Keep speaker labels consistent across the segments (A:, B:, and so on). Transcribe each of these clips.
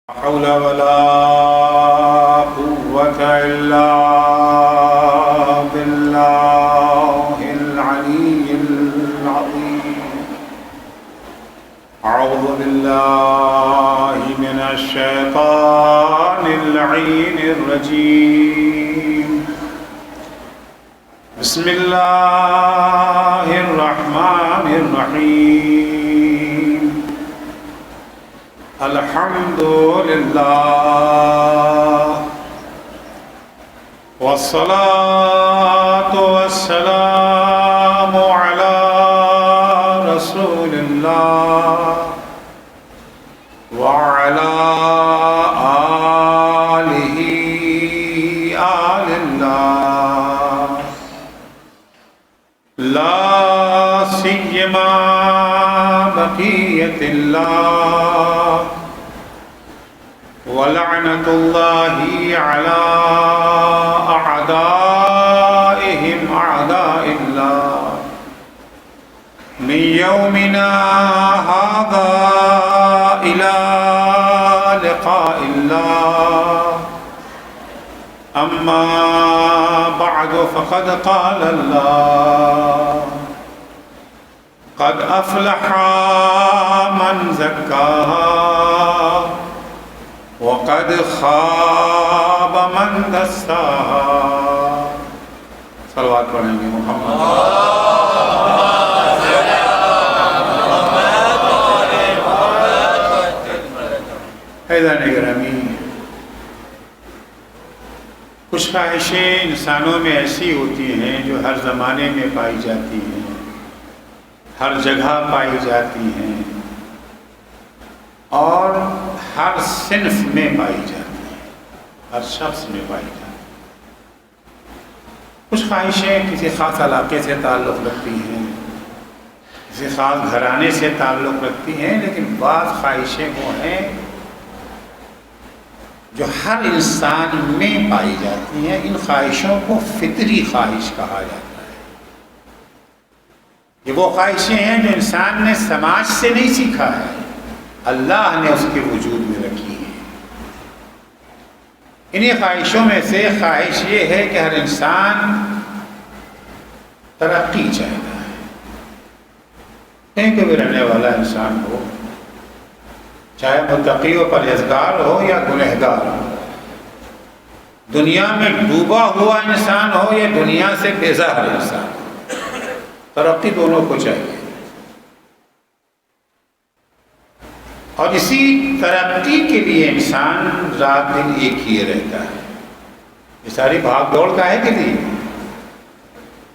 A: حول ولا قوة إلا بالله العلي العظيم. أعوذ بالله من الشيطان اللعين الرجيم. بسم الله الرحمن الرحيم. الحمد لله والصلاة والسلام على رسول الله وعلى آله آل الله لا سيما بقية الله ولعنة الله على أعدائهم أعداء الله من يومنا هذا إلى لقاء الله. أما بعد فقد قال الله: قد أفلح من زكاها وقد خاب من دساها. صلوات پڑھیں گے محمد. عزیزان گرامی، کچھ خواہشیں انسانوں میں ایسی ہوتی ہیں جو ہر زمانے میں پائی جاتی ہیں، ہر جگہ پائی جاتی ہیں اور ہر صنف میں پائی جاتی ہیں، ہر شخص میں پائی جاتی ہیں. کچھ خواہشیں کسی خاص علاقے سے تعلق رکھتی ہیں، کسی خاص گھرانے سے تعلق رکھتی ہیں، لیکن بعض خواہشیں وہ ہیں جو ہر انسان میں پائی جاتی ہیں. ان خواہشوں کو فطری خواہش کہا جاتا ہے. یہ وہ خواہشیں ہیں جو انسان نے سماج سے نہیں سیکھا ہے، اللہ نے اس کے وجود میں رکھی ہے. انہی خواہشوں میں سے خواہش یہ ہے کہ ہر انسان ترقی چاہتا ہے. کہیں کہ بھی رہنے والا انسان ہو، چاہے متقی و پرہیزگار ہو یا گنہگار ہو، دنیا میں ڈوبا ہوا انسان ہو یا دنیا سے بیزار انسان ہو، ترقی دونوں کو چاہیے. اور اسی ترقی کے لیے انسان رات دن ایک ہی رہتا ہے. یہ ساری بھاگ دوڑ کا ہے کہ نہیں؟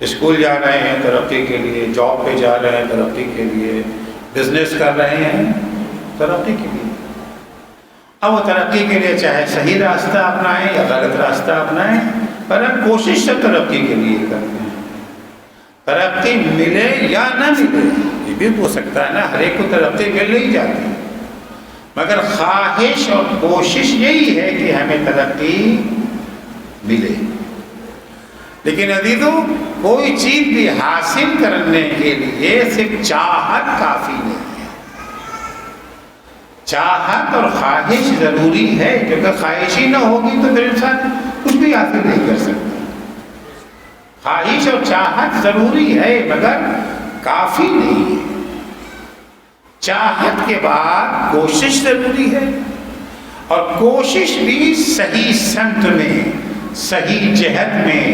A: اسکول جا رہے ہیں ترقی کے لیے، جاب پہ جا رہے ہیں ترقی کے لیے، بزنس کر رہے ہیں ترقی کے لیے. اب وہ ترقی کے لیے چاہے صحیح راستہ اپنائیں یا غلط راستہ اپنائیں، پر ہم کوشش سب ترقی کے لیے کرتے ہیں. ترقی ملے یا نہ ملے یہ بھی ہو سکتا ہے نا، ہر ایک کو ترقی مل نہیں جاتی، مگر خواہش اور کوشش یہی ہے کہ ہمیں ترقی ملے. لیکن عزیزو، کوئی چیز بھی حاصل کرنے کے لیے صرف چاہت کافی نہیں ہے. چاہت اور خواہش ضروری ہے، کیونکہ خواہش ہی نہ ہوگی تو پھر انسان کچھ بھی حاصل نہیں کر سکتا. خواہش اور چاہت ضروری ہے مگر کافی نہیں ہے. چاہت کے بعد کوشش ضروری ہے، اور کوشش بھی صحیح سمت میں، صحیح جہت میں،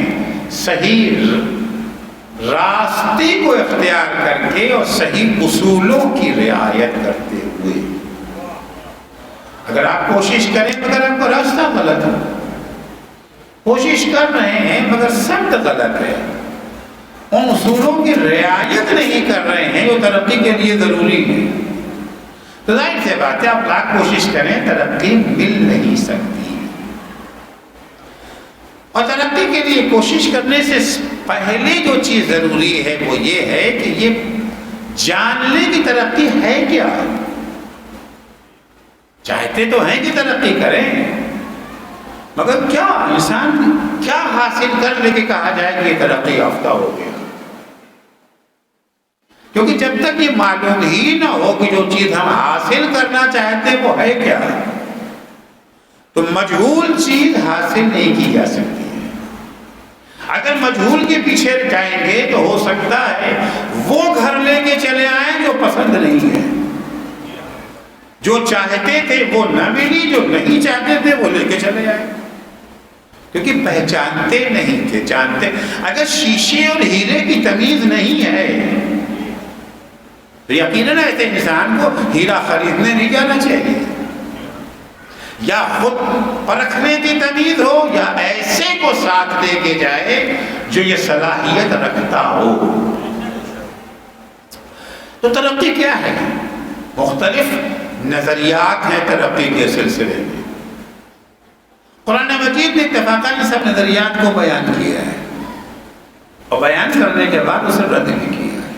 A: صحیح راستے کو اختیار کر کے اور صحیح اصولوں کی رعایت کرتے ہوئے. اگر آپ کوشش کریں مگر آپ کا راستہ غلط ہے، کوشش کر رہے ہیں مگر سمت غلط ہے، ان اصولوں کی رعایت نہیں کر رہے ہیں جو ترقی کے لیے ضروری ہے، تو ظاہر سی بات ہے آپ لاکھ کوشش کریں ترقی مل نہیں سکتی. اور ترقی کے لیے کوشش کرنے سے پہلے جو چیز ضروری ہے وہ یہ ہے کہ یہ جان لیں کہ ترقی ہے کیا. چاہتے تو ہیں کہ ترقی کریں، مگر کیا انسان کیا حاصل کر لے کے کہا جائے کہ یہ ترقی یافتہ ہو گیا. کیونکہ جب تک یہ معلوم ہی نہ ہو کہ جو چیز ہم حاصل کرنا چاہتے ہیں وہ ہے کیا، تو مجہول چیز حاصل نہیں کی جا سکتی ہے۔ اگر مجہول کے پیچھے جائیں گے تو ہو سکتا ہے وہ گھر لے کے چلے آئیں جو پسند نہیں ہے، جو چاہتے تھے وہ نہ ملی، جو نہیں چاہتے تھے وہ لے کے چلے آئے، کیونکہ پہچانتے نہیں تھے۔ جانتے اگر شیشے اور ہیرے کی تمیز نہیں ہے تو یقیناً ایسے انسان کو ہیرا خریدنے نہیں جانا چاہیے، یا خود پرکھنے کی تمیز ہو یا ایسے کو ساتھ لے کے جائے جو یہ صلاحیت رکھتا ہو۔ تو ترقی کیا ہے؟ مختلف نظریات ہیں ترقی کے سلسلے میں۔ قرآن مجید نے اتفاقاً سب نظریات کو بیان کیا ہے، اور بیان کرنے کے بعد اسے رد بھی کیا ہے۔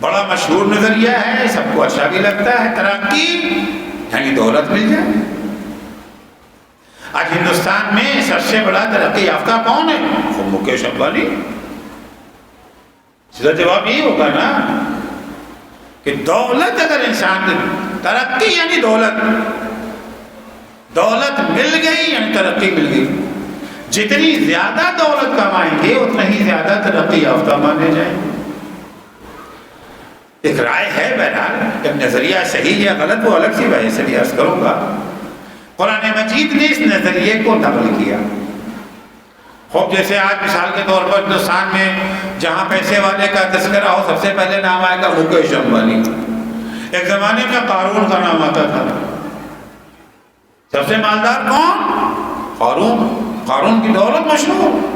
A: بڑا مشہور نظریہ ہے، سب کو اچھا بھی لگتا ہے، ترقی یعنی دولت مل جائے۔ آج ہندوستان میں سب سے بڑا ترقی یافتہ کون ہے؟ وہ مکیش امبانی۔ سیدھا جواب یہی ہوگا نا کہ دولت اگر انسان کی ترقی یعنی دولت، دولت مل گئی یعنی ترقی مل گئی۔ جتنی زیادہ دولت کمائیں گے اتنا ہی زیادہ ترقی یافتہ مانے جائیں گے۔ ایک رائے ہے، بہرحال ایک نظریہ صحیح یا غلط وہ الگ سی وجہ سے عرض کروں گا۔ قرآن مجید نے اس نظریے کو نقل کیا۔ خوب جیسے آج مثال کے طور پر ہندوستان میں جہاں پیسے والے کا تذکرہ ہو سب سے پہلے نام آئے گا مکیش امبانی۔ ایک زمانے میں قارون کا نام آتا تھا۔ سب سے مالدار کون؟ قارون۔ قارون کی دولت مشہور۔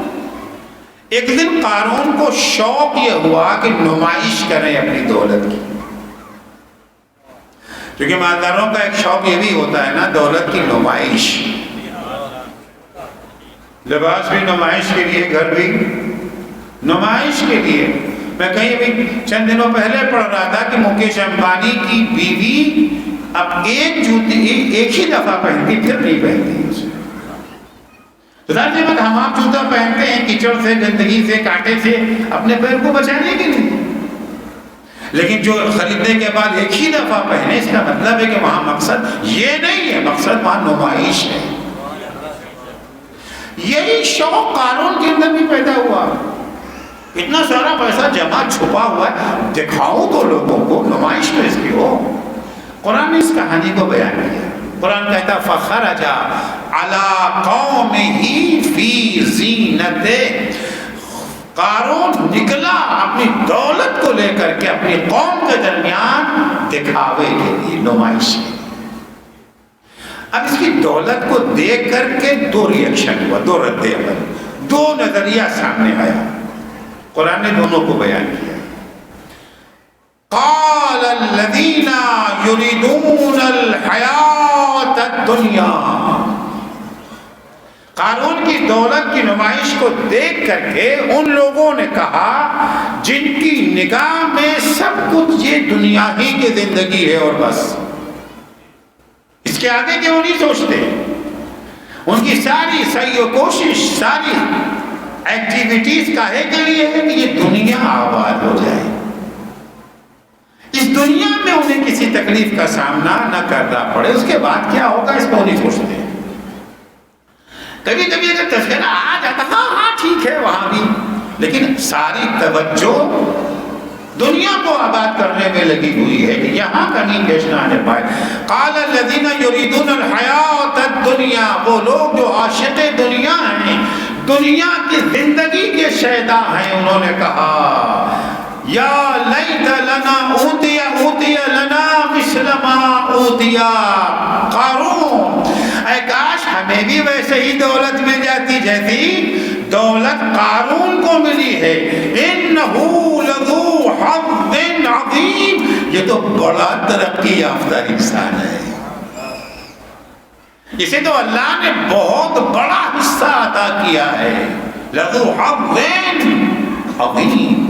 A: ایک دن قارون کو شوق یہ ہوا کہ نمائش کریں اپنی دولت کی، کیونکہ مالداروں کا ایک شوق یہ بھی ہوتا ہے نا، دولت کی نمائش۔ لباس بھی نمائش کے لیے، گھر بھی نمائش کے لیے۔ میں کہیں بھی چند دنوں پہلے پڑھ رہا تھا کہ مکیش امبانی کی بیوی اب ایک جوتی ایک ہی دفعہ پہنتی، پھر نہیں پہنتی اسے۔ ظاہر بات ہم آپ جوتا پہنتے ہیں کیچڑ سے، گندگی سے، کانٹے سے، اپنے پیر کو بچانے کے لیے، لیکن جو خریدنے کے بعد ایک ہی دفعہ پہنے اس کا مطلب ہے کہ وہاں مقصد یہ نہیں ہے، مقصد وہاں نمائش ہے۔ یہی شوق قارون کے اندر بھی پیدا ہوا۔ اتنا سارا پیسہ جمع چھپا ہوا ہے، دکھاؤ تو لوگوں کو، نمائش تو اس کی ہو۔ قرآن نے اس کہانی کو بیان کیا۔ قرآن کہتا فخرج علی قومہ فی زینتہ، قارون نکلا اپنی دولت کو لے کر کے اپنی قوم کے درمیان دکھاوے کے لیے، نمائش کے لیے۔ اب اس کی دولت کو دیکھ کر کے دو ریئیکشن ہوا، دو رد عمل، دو نظریہ سامنے آیا۔ قرآن نے دونوں کو بیان کیا۔ قال الذین یریدون الحیاۃ الدنیا، قارون کی دولت کی نمائش کو دیکھ کر کے ان لوگوں نے کہا جن کی نگاہ میں سب کچھ یہ دنیا ہی کی زندگی ہے اور بس، اس کے آگے کیوں نہیں سوچتے؟ ان کی ساری سعی و کوشش، ساری ایکٹیویٹیز کاہے کے لیے ہے کہ یہ دنیا آباد ہو جائے، اس دنیا میں انہیں کسی تکلیف کا سامنا نہ کرنا پڑے، اس کے بعد کیا ہوگا اس کو نہیں سوچتے۔ کبھی کبھی اگر تذکرہ آ جاتا ہاں ٹھیک ہے وہاں بھی، لیکن ساری توجہ دنیا کو آباد کرنے میں لگی ہوئی ہے کہ یہاں کہیں پیش نہ آنے پائے۔ قال الذین یریدون الحیاۃ الدنیا، وہ لوگ جو عاشق دنیا ہیں، دنیا کی زندگی کے شیدا ہیں، انہوں نے کہا یا لیت لنا اوتی لنا مثل ما اوتی قارون، اے کاش ہمیں بھی ویسے ہی دولت مل جاتی جیسی دولت قارون کو ملی ہے۔ انہ لذو حظ عظیم، یہ تو بڑا ترقی یافتہ انسان ہے، اسے تو اللہ نے بہت بڑا حصہ عطا کیا ہے، لذو حظ عظیم۔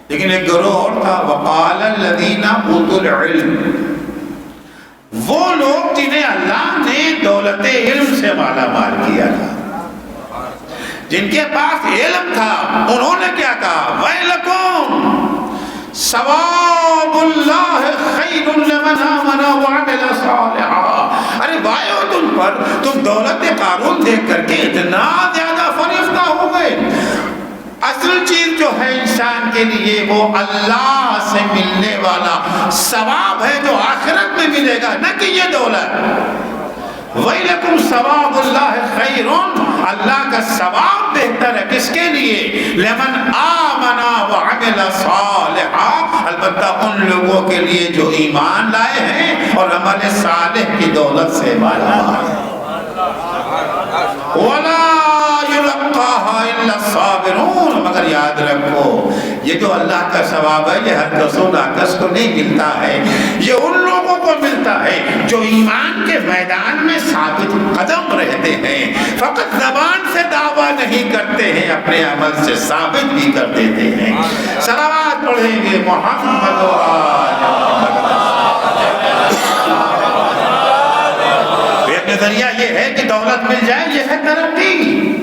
A: لیکن ایک گروہ اور تھا، وقال الذین اوتوا العلم، وہ لوگ جنہیں اللہ نے دولت علم سے مالا مال کیا تھا، جن کے پاس علم تھا، انہوں نے کیا کہا ویلکم ثواب اللہ خیر لمن آمن وعمل صالحا، ارے پر تم دولت قارون دیکھ کر کے اتنا زیادہ فریفتہ ہو گئے؟ اصل چیز جو ہے انسان کے لیے وہ اللہ سے ملنے والا ثواب ہے جو آخرت میں ملے گا، نہ کہ یہ دولت۔ وَإِلَكُمْ ثَوَابُ اللَّهِ خَيْرٌ، اللہ کا ثواب بہتر ہے کس کے لیے؟ لمن آمنا وعمل صالحا، البتہ ان لوگوں کے لیے جو ایمان لائے ہیں اور عمل صالح کی دولت سے مالا مال ہے۔ وَلَا يُلَقَّاهَا إِلَّا الصَّابِرُونَ، مگر یاد رکھو یہ جو اللہ کا ثواب ہے یہ ہر کس و ناکس کو نہیں ملتا ہے، یہ ان لوگوں کو ملتا ہے جو ایمان کے میدان میں ثابت قدم رہتے ہیں، فقط زبان سے دعویٰ نہیں کرتے ہیں، اپنے عمل سے ثابت بھی کر دیتے ہیں۔ صلوات پڑھیں گے محمد و آل محمد۔ نظریہ یہ ہے کہ دولت مل جائے یہ ہے ترقی۔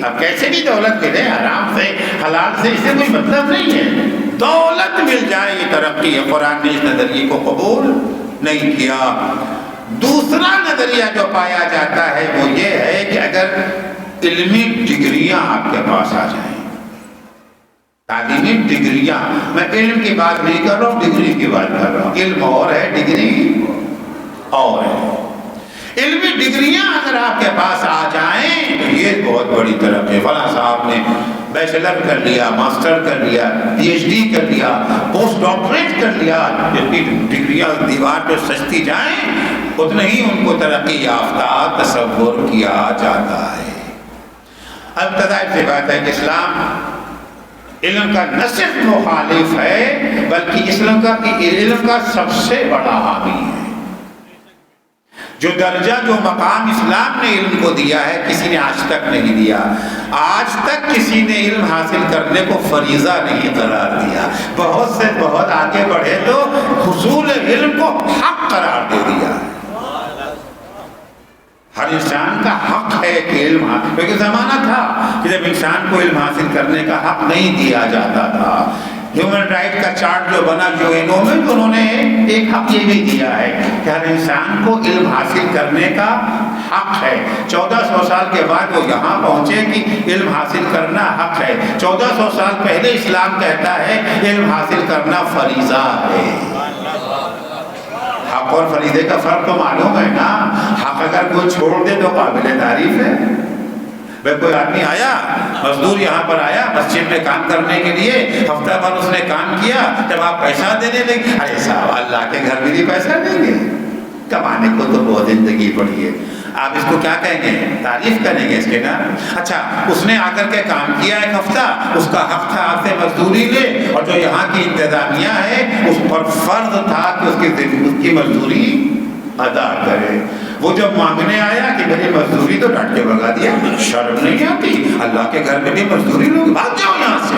A: اب کیسے بھی دولت ملے، حرام سے حلال سے، اسے کوئی مطلب نہیں ہے، دولت مل جائے یہ ترقی ہے۔ قرآن نے اس نظریے کو قبول نہیں کیا۔ دوسرا نظریہ جو پایا جاتا ہے وہ یہ ہے کہ اگر علمی ڈگریاں آپ کے پاس آ جائیں، تعلیمی ڈگریاں، میں علم کی بات نہیں کر رہا ہوں، ڈگری کی بات کر رہا ہوں، علم اور ہے ڈگری اور ہے۔ علمی ڈگریاں اگر آپ کے پاس آ جائیں تو یہ بہت بڑی ترقی ہے۔ فلاں صاحب نے بیچلر کر لیا، ماسٹر کر لیا، پی ایچ ڈی کر لیا، پوسٹ ڈاکٹریٹ کر لیا، جتنی ڈگریاں دیوار پہ سجتی جائیں اتنا ہی ان کو ترقی یافتہ تصور کیا جاتا ہے۔ اب ابتدائی سے بات ہے کہ اسلام علم کا نہ صرف مخالف ہے بلکہ علم کا سب سے بڑا حامی ہے۔ جو درجہ جو مقام اسلام نے علم کو دیا ہے کسی نے آج تک نہیں دیا۔ آج تک کسی نے علم حاصل کرنے کو فریضہ نہیں قرار دیا، بہت سے بہت آگے بڑھے تو حصول علم کو حق قرار دے دیا۔ ہر انسان کا حق ہے کہ علم حاصل، کیونکہ زمانہ تھا کہ جب انسان کو علم حاصل کرنے کا حق نہیں دیا جاتا تھا۔ ہیومن رائٹ کا چارٹ جو بنا جو انہوں میں تو انہوں نے ایک حق یہ بھی دیا ہے کہ ہر انسان کو علم حاصل کرنے کا حق ہے۔ 1400 سال کے بعد وہ یہاں پہنچے کہ علم حاصل کرنا حق ہے۔ 1400 سال پہلے اسلام کہتا ہے علم حاصل کرنا فریضہ ہے۔ حق اور فریضے کا فرق تو معلوم ہے نا۔ حق اگر کوئی چھوڑ دے تو قابل تعریف ہے۔ کوئی آدمی آیا، مزدور یہاں پر آیا مسجد میں کام کرنے کے لیے، ہفتہ بھر اس نے کام کیا، جب آپ پیسہ دینے لگے، ارے صاحب اللہ کے گھر میں بھی پیسہ دیں گے، کمانے کو تو بہت زندگی پڑی ہے، آپ اس کو کیا کہیں گے؟ تعریف کریں گے اس کے نا؟ اچھا اس نے آ کر کے کام کیا ایک ہفتہ، اس کا حق تھا آپ سے مزدوری لے، اور جو یہاں کی انتظامیہ ہے اس پر فرض تھا کہ اس کی مزدوری ادا کرے۔ وہ جب مانگنے آیا کہ میری مزدوری تو ڈانٹ کے بھگا دیا، شرم نہیں آتی؟ اللہ کے گھر میں بھی مزدوری لوگ، بھاگ جاؤ یہاں سے،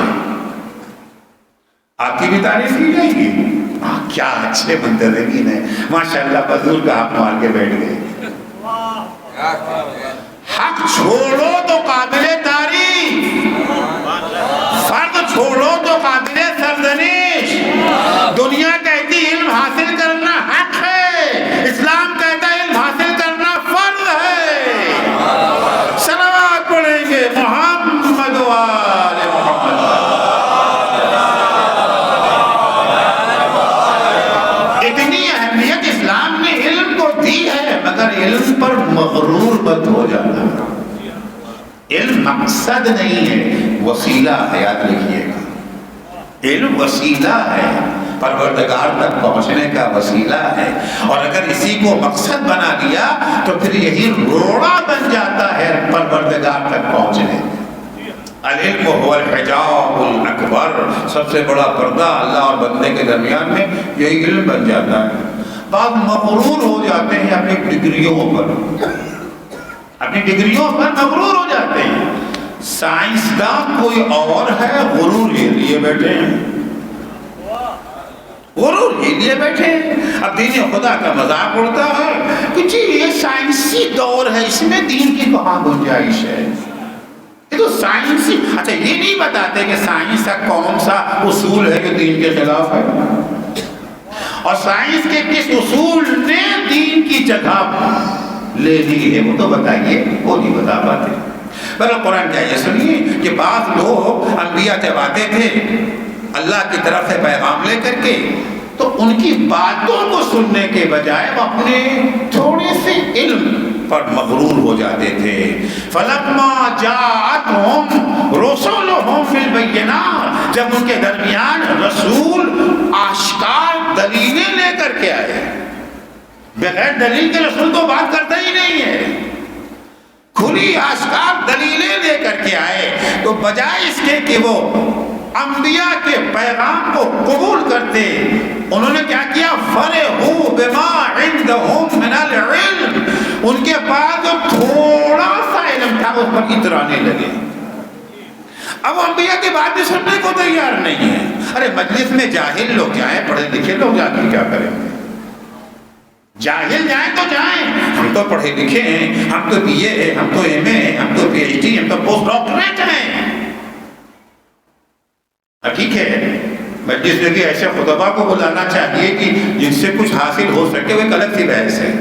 A: آپ کی بھی تعریف کی جائے گی۔ کیا اچھے منتظرین ہیں ماشاءاللہ، مزدور کا حق مار کے بیٹھ گئے۔ حق چھوڑو تو قابل تعریف، فرض چھوڑو تو قابل سرزنش۔ دنیا کہتی علم حاصل کرنا حق ہے، اسلام کہتا ہے علم حاصل کرنا فرض ہے۔ صلوات پڑھیں گے محمد و آل محمد۔ اتنی اہمیت اسلام نے علم کو دی ہے، مگر علم پر مغرور مت ہو جانا۔ علم مقصد نہیں ہے، وسیلہ ہے، یاد رکھیے گا۔ علم وسیلہ ہے، پروردگار تک پہنچنے کا وسیلہ ہے، اور اگر اسی کو مقصد بنا لیا تو پھر یہی روڑا بن جاتا ہے پروردگار تک پہنچنے۔ العلم هو الحجاب الاکبر، سب سے بڑا پردہ اللہ اور بندے کے درمیان میں یہی علم بن جاتا ہے۔ بعض مغرور ہو جاتے ہیں اپنی ڈگریوں پر، اپنی ڈگریوں پر مغرور ہو جاتے ہیں۔ سائنسداں کوئی اور ہے، غرور یہ لیے بیٹھے ہیں، غرور یہ لیے بیٹھے ہیں۔ اب دین خدا کا مذاق اڑتا ہے کہ جی یہ سائنسی دور ہے، اس میں دین کی کہاں گنجائش ہے؟ یہ تو سائنسی، اچھا یہ نہیں بتاتے کہ سائنس کا کون سا اصول ہے جو دین کے خلاف ہے، اور سائنس کے کس اصول نے دین کی جگہ لینی ہے وہ تو بتائیے، وہ نہیں بتا پاتے۔ پر قرآن کیا یہ سنیے کہ بعض لوگ انبیاء جب آتے تھے اللہ کی طرف سے پیغام لے کر کے، تو ان کی باتوں کو سننے کے بجائے وہ اپنے تھوڑے سے علم پر مغرور ہو جاتے تھے۔ فَلَمَّا جَاءَتْهُمْ رُسُلُهُمْ بِالْبَيِّنَاتِ، جب ان کے درمیان رسول آشکار دلیلیں لے کر کے آئے، بغیر دلیل کے رسول تو بات کرتا ہی نہیں ہے، کھلی آشکار دلیلیں لے کر کے آئے، تو بجائے اس کے کہ وہ انبیاء کے پیغام کو قبول کرتے، انہوں نے کیا کیا؟ فَرِحُوا بِمَا عِندَهُمْ مِنَ الْعِلْمِ، ان کے پاس جو تھوڑا سا علم تھا اس پر اترانے لگے۔ اب انبیاء کی باتیں سننے کو تیار نہیں ہے۔ ارے مجلس میں جاہل لوگ جائیں، پڑھے لکھے لوگ جا کے کیا کریں گے؟ جاہل جائیں تو جائیں، ہم تو پڑھے لکھے ہیں، ہم تو بی اے ہیں، ہم تو ایم اے ہیں، ہم تو پی ایچ ڈی، ہم تو پوسٹ ڈاکٹریٹ ہیں۔ ٹھیک ہے، مجلس میں بھی ایسے خطبہ کو بلانا چاہیے کہ جن سے کچھ حاصل ہو سکے، وہ ایک الگ سی بحث ہے،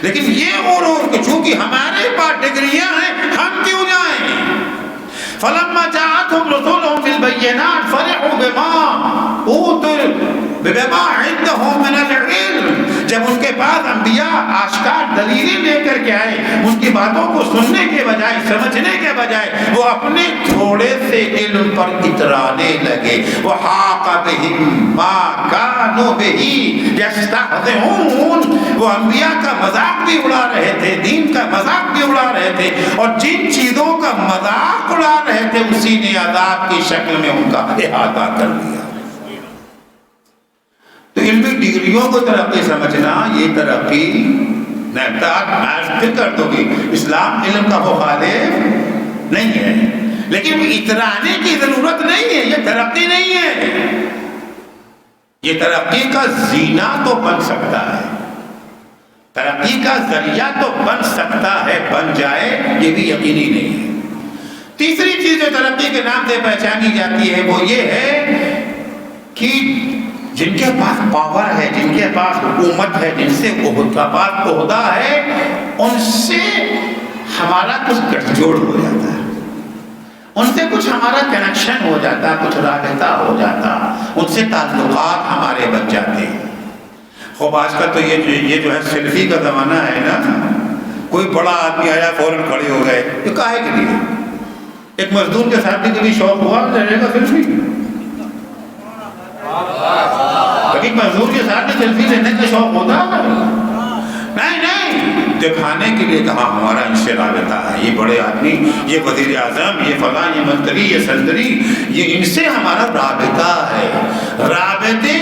A: لیکن یہ غرور کہ چونکہ ہمارے پاس ڈگریاں ہیں ہم کیوں جائیں؟ فَلَمَّا جَاءَتْهُمْ رُسُلُهُمْ بِالْبَيِّنَاتِ فَرِحُوا بِمَا عِندَهُمْ مِنَ الْعِلْمِ، جب ان کے پاس انبیاء آشکار دلیلیں لے کر کے آئے، ان کی باتوں کو سننے کے بجائے، سمجھنے کے بجائے، وہ اپنے تھوڑے سے علم پر اترانے لگے۔ وَحَاقَ بِهِمْ مَا كَانُوا بِهِ يَسْتَهْزِئُونَ، وہ انبیاء کا مذاق بھی اڑا رہے تھے، دین کا مذاق بھی اڑا رہے تھے، اور جن چیزوں کا مذاق اڑا رہے تھے اسی نے عذاب کی شکل میں ان کا احاطہ کر دیا۔ تو علمی ڈگریوں کو ترقی سمجھنا یہ ترقی نہیں کر دو گی۔ اسلام علم کا مخالف نہیں ہے، لیکن اترانے کی ضرورت نہیں ہے، یہ ترقی نہیں ہے۔ یہ ترقی کا زینہ تو بن سکتا ہے، ترقی کا ذریعہ تو بن سکتا ہے، بن جائے یہ بھی یقینی نہیں ہے۔ تیسری چیز جو ترقی کے نام سے پہچانی جاتی ہے وہ یہ ہے کہ جن کے پاس پاور ہے، جن کے پاس حکومت ہے، جن سے پاس عہدہ ہے، ان سے ہمارا کچھ گٹھ جوڑ ہو جاتا ہے، ان سے کچھ ہمارا کنیکشن ہو جاتا، کچھ رابطہ ہو جاتا، ان سے تعلقات ہمارے بن جاتے ہیں۔ خوب آج کل تو یہ جو ہے سیلفی کا زمانہ ہے نا، کوئی بڑا آدمی آیا فوراً کھڑے ہو گئے، یہ کاہے کے لیے؟ ایک مزدور کے ساتھ بھی کبھی شوق ہوا لینے کا سیلفی؟ کبھی مزدور کے ساتھ بھی سیلفی لینے کا شوق ہوتا ہے؟ نہیں، دکھانے کے لیے کہا ہمارا ان سے رابطہ ہے، یہ بڑے آدمی، یہ وزیر اعظم، یہ فلاں، یہ منتری، یہ صدری، یہ ان سے ہمارا رابطہ ہے۔ رابطے،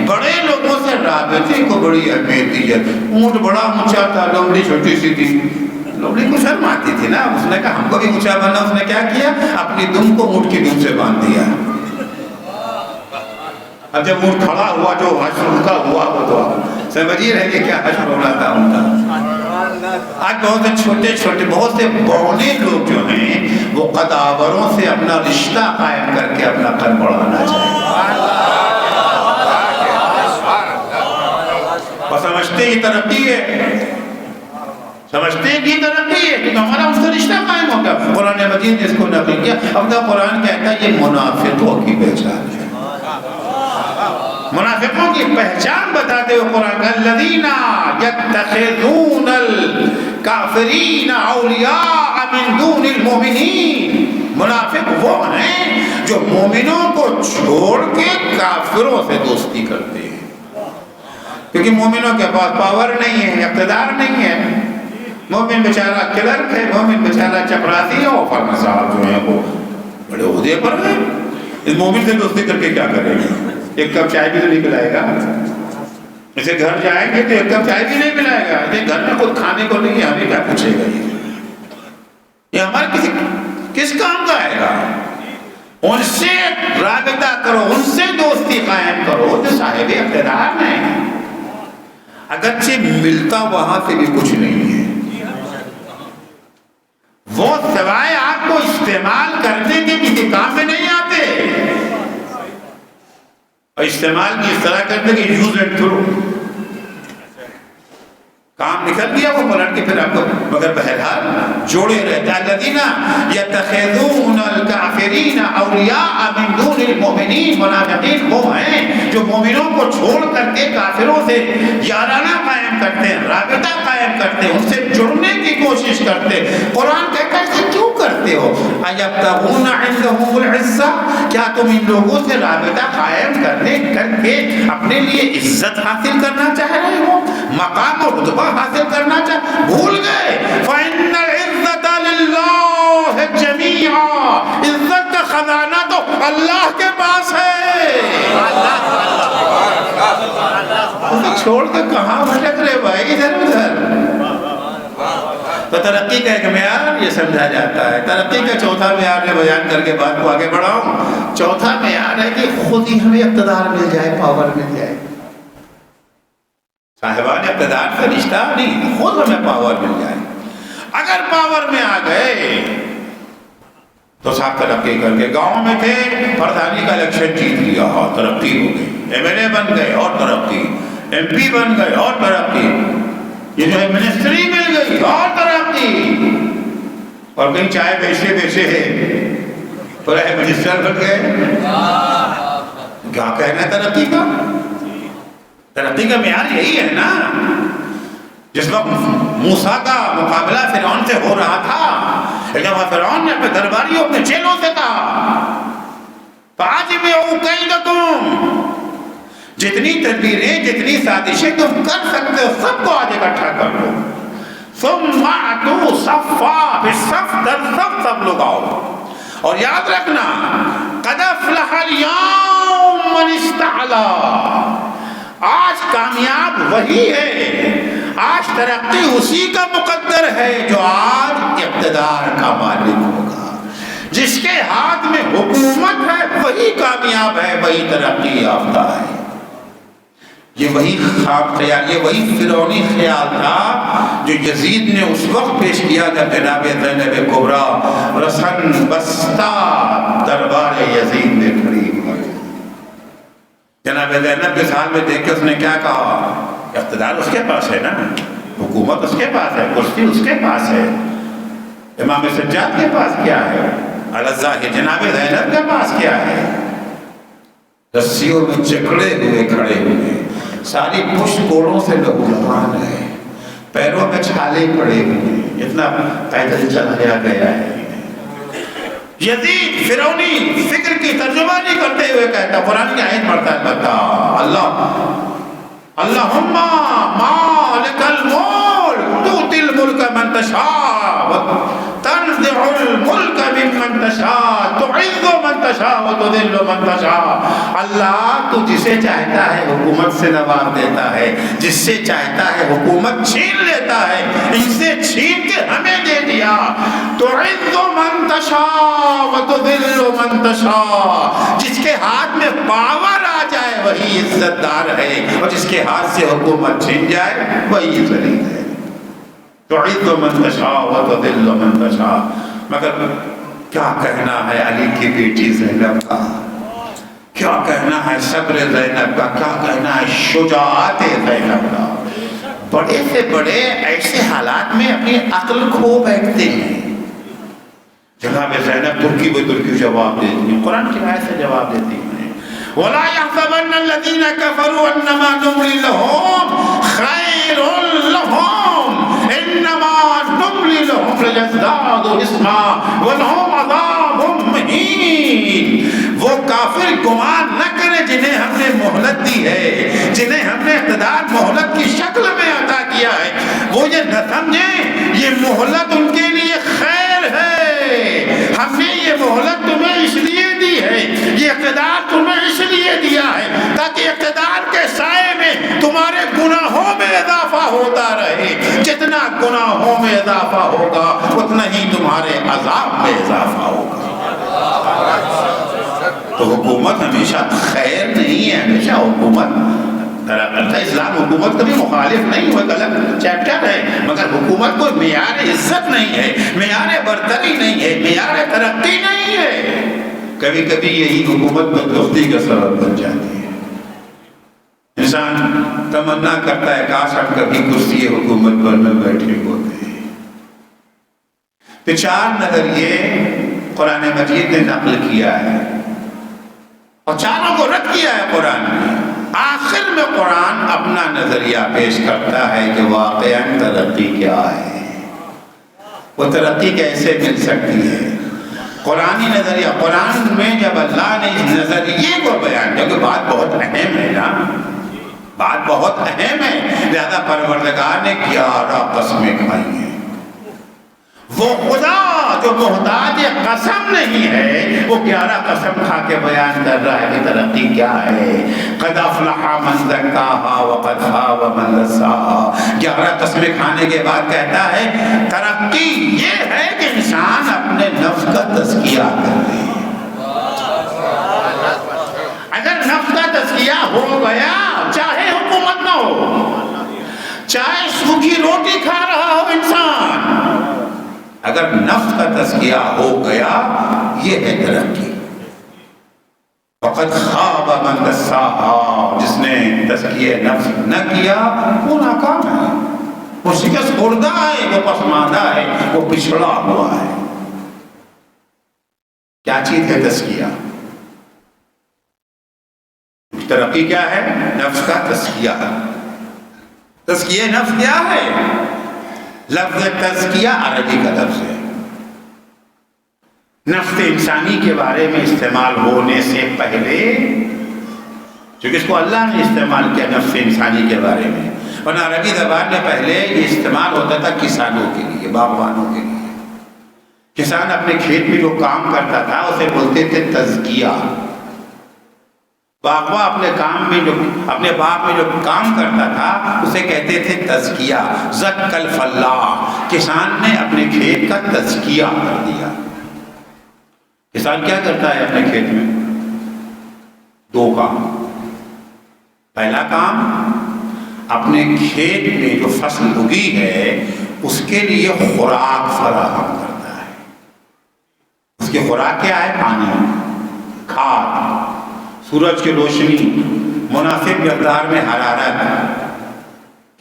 A: بڑے لوگوں سے رابطے کو بڑی اہمیت دی جاتی۔ اونٹ بڑا اونچا تھا، لومڑی چھوٹی سی تھی، لومڑی کو شرم آتی تھی نا، اس نے کہا ہم کو بھی اونچا بننا، اس نے کیا کیا؟ اپنی دم کو اونٹ کی دم سے باندھ دیا۔ اب جب اونٹ کھڑا ہوا، جو حشر ان کا ہوا، وہ تو سمجھیے رہے کہ کیا حشر ہونا تھا ان کا۔ آج بہت سے چھوٹے چھوٹے، بہت سے بوڑھے لوگ جو ہیں وہ قداوروں سے اپنا رشتہ قائم کر کے اپنا قد بڑھانا چاہتے اور سمجھتے ہی ترقی ہے، سمجھتے ہی ترقی ہے کیونکہ ہمارا اس سے رشتہ قائم ہوگا۔ قرآن مجید نے اس کو نقل کیا، اب تو قرآن کہتا ہے یہ منافقوں کی پہچان ہے۔ منافقوں کی پہچان بتاتے ہوئے قرآن کا الذین یتخذون الکافرین اولیاء من دون المؤمنین، منافق وہ ہیں جو مومنوں کو چھوڑ کے کافروں سے دوستی کرتے ہیں، کیونکہ مومنوں کے پاس پاور نہیں ہے، اقتدار نہیں ہے۔ مومن بیچارہ کلرک ہے، مومن بیچارہ چپراسی ہے، اور فرما صاحب جو ہیں وہ بڑے عہدے پر ہیں، اس مومن سے دوستی کر کے کیا کریں گے؟ ایک کپ چائے بھی تو نہیں پلائے گا، اسے گھر جائیں گے تو ایک کپ چائے بھی نہیں پلائے گا، گھر میں خود کھانے کو نہیں ہے، ہمیں کیا پوچھے گا؟ یہ ہمارے کس کام کا آئے گا؟ ان سے رابطہ کرو، ان سے دوستی قائم کرو جو صاحب اقتدار نہیں، اگرچہ ملتا وہاں سے بھی کچھ نہیں ہے، وہ سوائے آپ کو استعمال کرنے کے کسی کام میں نہیں آتے، اور استعمال کی اس طرح کرتے کہ یوز اینڈ تھرو، کام نکل گیا وہ پلٹ کے پھر آپ کو، مگر بہرحال جوڑے رہتے ہیں. الذین یتخذون الکافرین اولیاء من دون المؤمنین، منافقین وہ ہیں جو مومنوں کو چھوڑ کر کے کافروں سے یارانہ قائم کرتے ہیں، رابطہ قائم کرتے ہیں، ان سے جڑنے کی کوشش کرتے ہیں. قرآن کہتا ہے کہ کیوں کرتے ہو؟ ایبتغون عندهم العزہ، کیا تم ان لوگوں سے رابطہ قائم کرنے کر کے اپنے لیے عزت حاصل کرنا چاہ رہے ہو، مقام و رتبہ حاصل کرنا چاہ؟ بھول گئے فَإِنَّ الْعِزَّةَ لِلَّهِ جَمِيعًا، عزت کا خزانہ تو اللہ کے پاس ہے. اسے چھوڑ کے کہاں بھٹک رہے بھائی ادھر ادھر؟ تو ترقی کا ایک معیار یہ سمجھا جاتا ہے. ترقی کا چوتھا معیار میں بیان کر کے بات کو آگے بڑھاؤں. چوتھا معیار ہے کہ خود ہی ہمیں اقتدار مل جائے، پاور مل جائے. صاحبان اقتدار سے رشتہ نہیں، خود ہمیں پاور مل جائے. اگر پاور میں آ گئے تو صاحب ترقی کر کے، گاؤں میں تھے پردھانی کا الیکشن جیت لیا اور ترقی ہو گئی، ایم ایل اے بن گئے اور ترقی، ایم پی بن گئے اور ترقی، یہ جو ہے منسٹری مل گئی اور ترقی، اور کہیں چائے بیچے ہے پرائم منسٹر بن گئے. کیا کہنا ہے ترقی کا؟ ترقی کا معیار یہی ہے نا. جس وقت موسیٰ کا مقابلہ فرعون سے ہو رہا تھا، جب فرعون نے اپنے درباریوں اپنے چیلوں سے کہا فَأَجْمِعُوا كَيْدَكُمْ، جتنی تدبیریں جتنی سازشیں تم کر سکتے ہو سب کو آج اکٹھا کر لو. ثُمَّ اَعْتُوا صَفًّا، پھر صف در صف سب لوگ آؤ. اور یاد رکھنا قَدْ أَفْلَحَ الْيَوْمَ مَنِ اسْتَعْلَىٰ، آج کامیاب وہی ہے، آج ترقی اسی کا مقدر ہے جو آج اقتدار کا مالک ہوگا. جس کے ہاتھ میں حکومت ہے وہی کامیاب ہے، وہی ترقی یافتہ ہے. یہ وہی خواب خیال، یہ وہی فرعونی خیال تھا جو یزید نے اس وقت پیش کیا جب جناب زینب کبریٰ رسن بستہ دربار یزید میں کھڑی ہوئی. جناب زینب کے سال میں دیکھ کے اس نے کیا کہا؟ اقتدار اس کے پاس ہے نا، حکومت اس کے پاس ہے، کرسی اس کے پاس ہے. امام سجاد کے پاس کیا ہے؟ الزاہی جناب زینب کے پاس کیا ہے؟ رسیوں میں جکڑے ہوئے کھڑے ہوئے، ساری پشت کوڑوں سے لہولہان ہے، پیروں میں چھالے پڑے ہوئے، اتنا پیدل چلایا گیا ہے. یزید فرعونی فکر کی ترجمانی کرتے ہوئے کہتا، قرآن کی آیت پڑھتا ہے، بتا اللہم مالک الملک تؤتی الملک من تشاء تنزع الملک ممن تشاء تعز من تشاء وتذل من تشاء. اللہ تو جسے چاہتا ہے حکومت سے نواز دیتا ہے، جس سے چاہتا ہے حکومت چھین لیتا ہے، ان سے چھین کے ہمیں دے دیا. تعز من تشاء وتذل من تشاء، جس کے ہاتھ میں پاور آ جائے وہی عزت دار ہے، اور جس کے ہاتھ سے حکومت چھین جائے وہی ذلیل ہے. تعز من تشاء وتذل من تشاء. مگر کیا کہنا ہے علی کی بیٹی زینب کا، کیا کہنا ہے صبر زینب کا، کیا کہنا ہے شجاعت زینب کا. بڑے سے بڑے ایسے حالات میں اپنی عقل کھو بیٹھتے ہیں. جناب زینب ترکی بے ترکی جواب دیتی ہیں، قرآن کی آیت سے جواب دیتی ہیں. وَلَا يَحْسَبَنَّ الَّذِينَ كَفَرُوا أَنَّمَا نُمْلِي لَهُمْ خَيْرٌ لَهُمْ إِنَّمَا نُمْلِي لَهُمْ لِيَزْدَادُوا إِثْمًا وَلَهُمْ عَذَابٌ مُّهِينٌ. وہ کافر گمان نہ کرے جنہیں ہم نے مہلت دی ہے، جنہیں ہم نے اقتدار مہلت کی شکل میں عطا کیا ہے، وہ یہ نہ سمجھیں یہ مہلت ان کے لیے خیر ہے. ہم نے یہ مہلت تمہیں اس لیے دی ہے، یہ اقتدار تمہیں اس لیے دیا ہے تاکہ اقتدار کے سائے میں تمہارے گناہوں میں اضافہ ہوتا رہے. جتنا گناہوں میں اضافہ ہوگا اتنا ہی تمہارے عذاب میں اضافہ ہوگا. تو حکومت ہمیشہ خیر نہیں ہے، ہمیشہ حکومت اسلام حکومت کبھی مخالف نہیں، وہ ایک الگ چیپٹر ہے، مگر حکومت کوئی معیار عزت نہیں ہے، معیار برتری نہیں ہے، معیار ترقی نہیں ہے. کبھی کبھی یہی حکومت بدبختی کا سبب بن جاتی ہے. انسان تمنا کرتا ہے کاش ہم کبھی کرسی حکومت پر نہ بیٹھے ہوتے۔ تو 4 نظریے قرآن مجید نے نقل کیا ہے اور چاروں کو رد کیا ہے قرآن نے۔ آخر میں قرآن اپنا نظریہ پیش کرتا ہے کہ واقعاً ترقی کیا ہے، وہ ترقی کیسے مل سکتی ہے۔ قرآنی نظریہ، قرآن میں جب اللہ نے اس نظریے کو بیان کیا، کہ بات بہت اہم ہے نا، بات بہت اہم ہے، لہذا پروردگار نے 11 قسمیں کھائی ہیں۔ وہ خدا جو محتاج قسم نہیں ہے، وہ 11 قسم کھا کے بیان کر رہا ہے کہ ترقی کیا ہے۔ قد افلح من زکاہا وقد خاب من دساہا۔ 11 قسمیں کھانے کے بعد کہتا ہے ترقی یہ ہے کہ انسان اپنے نفس کا تزکیہ کر لے۔ اگر نفس کا تزکیہ ہو گیا، چاہے حکومت نہ ہو، چاہے سوکھی روٹی کھا رہا ہو انسان، اگر نفس کا تزکیہ ہو گیا، یہ ہے ترقی۔ وقد خاب من دساہا، جس نے تزکیہ نفس نہ کیا وہ ناکام ہے، وہ شکست خوردہ ہے، وہ پسماندہ ہے، وہ پچھڑا ہوا ہے۔ کیا چیز ہے تزکیہ؟ ترقی کیا ہے؟ نفس کا تزکیہ۔ تزکیہ نفس کیا ہے؟ لفظ تزکیہ عربی کا لفظ ہے، نفس انسانی کے بارے میں استعمال ہونے سے پہلے، چونکہ اس کو اللہ نے استعمال کیا نفس انسانی کے بارے میں، ورنہ عربی زبان میں پہلے یہ استعمال ہوتا تھا کسانوں کے لیے، باغبانوں کے لیے۔ کسان اپنے کھیت میں جو کام کرتا تھا اسے بولتے تھے تزکیہ۔ باغباں اپنے کام میں جو، اپنے باغ میں جو کام کرتا تھا اسے کہتے تھے تزکیہ۔ زک الفلاح، کسان نے اپنے کھیت کا تزکیہ کر دیا۔ کسان کیا کرتا ہے اپنے کھیت میں؟ 2 کام۔ پہلا کام، اپنے کھیت میں جو فصل اگی ہے اس کے لیے خوراک فراہم کرتا ہے۔ اس کی خوراک کیا ہے؟ پانی، کھاد، سورج کی روشنی، مناسب مقدار میں حرارت۔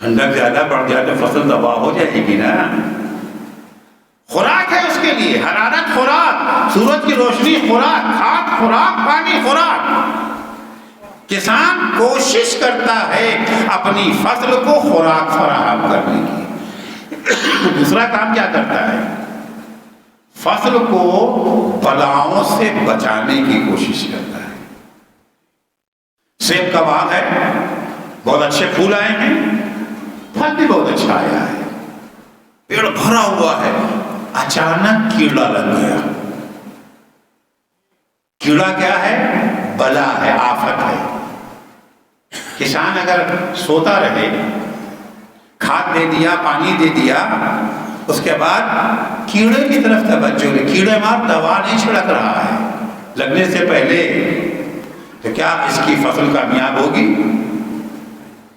A: ٹھنڈک زیادہ بڑھ جائے تو فصل تباہ ہو جائے گی نا۔ خوراک ہے اس کے لیے، حرارت خوراک، سورج کی روشنی خوراک، کھاد خوراک، پانی خوراک۔ کسان کوشش کرتا ہے اپنی فصل کو خوراک فراہم کرنے کی۔ دوسرا کام کیا کرتا ہے؟ فصل کو بلاؤں سے بچانے کی کوشش کرتا ہے۔ سیب کا باغ ہے، بہت اچھے پھول آئے ہیں، پھل بھی بہت اچھا آیا ہے، پیڑ بھرا ہوا ہے، اچانک کیڑا لگ گیا۔ کیڑا کیا ہے؟ بلا ہے، آفت ہے۔ کسان اگر سوتا رہے، کھاد دے دیا، پانی دے دیا، اس کے بعد کیڑے کی طرف توجہ لے، کیڑے مار دوا نہیں چھڑک رہا ہے لگنے سے پہلے، تو کیا اس کی فصل کامیاب ہوگی؟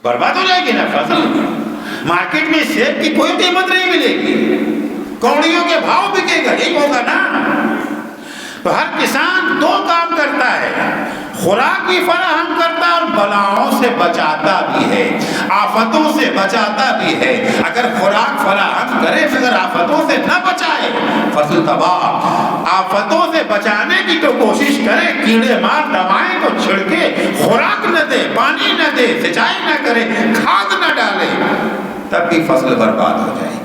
A: برباد ہو جائے گی نا فصل۔ مارکیٹ میں سیب کی کوئی قیمت نہیں ملے گی، کوڑیوں کے بھاؤ بکے گا، یہی ہوگا نا۔ تو ہر کسان 2 کام کرتا ہے، خوراک بھی فراہم کرتا ہے اور بلاؤں سے بچاتا بھی ہے، آفتوں سے بچاتا بھی ہے۔ اگر خوراک فراہم کرے مگر آفتوں سے نہ بچائے، فصل تباہ۔ آفتوں سے بچانے کی تو کوشش کرے، کیڑے مار دوائیں تو چھڑکے، خوراک نہ دے، پانی نہ دے، سچائی نہ کرے، کھاد نہ ڈالے، تب بھی فصل برباد ہو جائے گی۔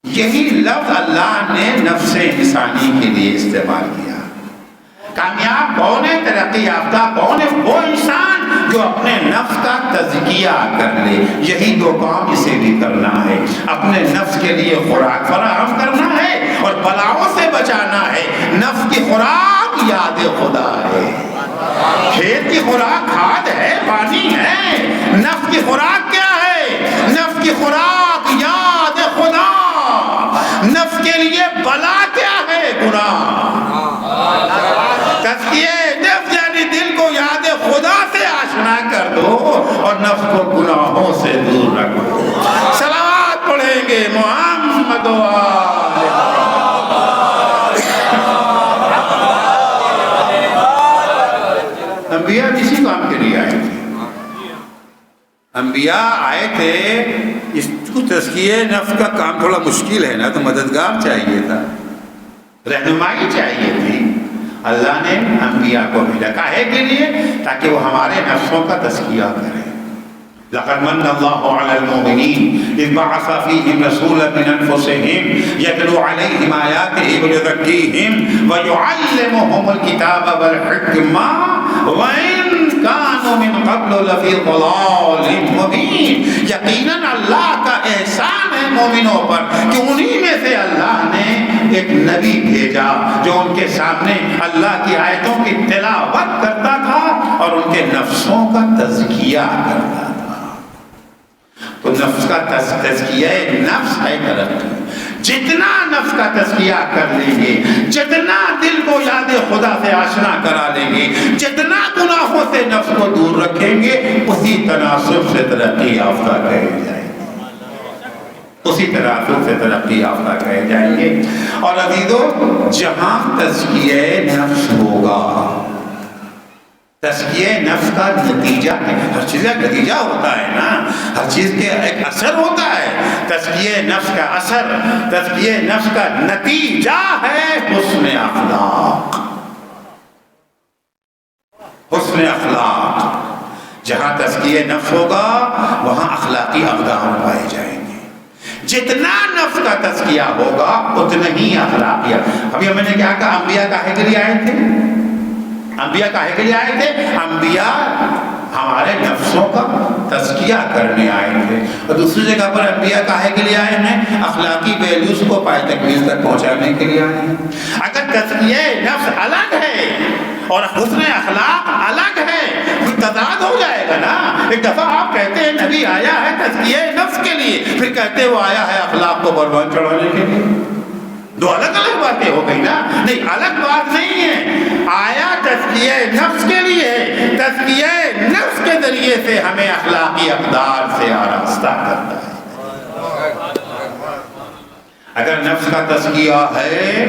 A: یہی لفظ اللہ نے نفس انسانی کے لیے استعمال کیا۔ کامیاب کون ہے؟ ترقی یافتہ کون ہے؟ وہ انسان جو اپنے نفس کا تزکیہ کر لے۔ یہی 2 کام اسے بھی کرنا ہے، اپنے نفس کے لیے خوراک فراہم کرنا ہے اور بلاؤں سے بچانا ہے۔ نفس کی خوراک یاد خدا ہے، کھیت کی خوراک کھاد ہے، پانی ہے۔ نفس کی خوراک کیا ہے؟ نفس کی خوراک یاد خدا۔ نفس کے لیے بلا کیا ہے؟ گناہ۔ تزکیہ نفس یعنی دل کو یاد خدا سے آشنا کر دو اور نفس کو گناہوں سے دور رکھو۔ صلوات پڑھیں گے محمد و آل انبیاء اسی کام کے لیے آئے تھے۔ انبیاء آئے تھے، اس کو تزکیہ نفس کا کام تھوڑا مشکل ہے نا، تو مددگار چاہیے تھا، رہنمائی چاہیے تھی۔ اللہ نے انبیاء کو بھیجا کاہے کے لیے؟ تاکہ وہ ہمارے نفسوں کا تزکیہ کریں۔ لقد من اللہ علی المؤمنین اذ بعث فیہم رسولا من انفسہم یتلو علیہم آیاتہ ویزکیہم ویعلمہم الکتاب والحکمہ وَإِن كَانُوا مِن قَبْلُ لَفِي ضَلَالٍ مُبِينٍ۔ یقیناً اللہ کا احسان ہے مومنوں پر کہ انہی میں سے اللہ نے ایک نبی بھیجا جو ان کے سامنے اللہ کی آیتوں کی تلاوت کرتا تھا اور ان کے نفسوں کا تزکیہ کرتا تھا۔ تو نفس کا تزکیہ نفس ہے ترقی۔ جتنا نفس کا تزکیہ کر لیں گے، جتنا دل کو یاد خدا سے آشنا کرا لیں گے، جتنا گناہوں سے نفس کو دور رکھیں گے، اسی تناسب سے ترقی یافتہ کہے جائیں گے، اسی تناسب سے ترقی یافتہ کہے جائیں گے۔ اور عزیزو، جہاں تزکیہ نفس ہوگا، تزکیہ نفس کا نتیجہ ہے، ہر چیز کا نتیجہ ہوتا ہے نا، ہر چیز کے ایک اثر ہوتا ہے۔ تزکیہ نفس کا اثر، تزکیہ نفس کا نتیجہ ہے حسن اخلاق۔ حسن اخلاق، جہاں تزکیہ نفس ہوگا وہاں اخلاقی اقدار پائے جائیں گے۔ جتنا نفس کا تزکیہ ہوگا اتنا ہی اخلاقی۔ ابھی میں نے کیا کہا، انبیاء کاہے کے لیے آئے تھے؟ انبیاء کاہے کے لیے آئے تھے؟ انبیاء ہمارے نفسوں کا تزکیہ کرنے آئے تھے۔ اور دوسری جگہ پر انبیاء کاہے کے لیے آئے ہیں؟ اخلاقی ویلیوز کو پائے تکمیل تک پہنچانے کے لیے آئے ہیں۔ اگر تزکیہ نفس الگ ہے اور حسن اخلاق الگ ہے، پھر تضاد ہو جائے گا نا۔ ایک دفعہ آپ کہتے ہیں نبی آیا ہے تزکیہ نفس کے لیے، پھر کہتے ہیں وہ آیا ہے اخلاق کو پروان چڑھانے کے لیے، دو الگ الگ باتیں ہو گئی نا۔ نہیں، الگ بات نہیں ہے، آیا تزکیہ نفس کے لیے، تزکیہ نفس کے ذریعے سے ہمیں اخلاقی اقدار سے آراستہ کرتا ہے۔ اگر نفس کا تزکیہ ہے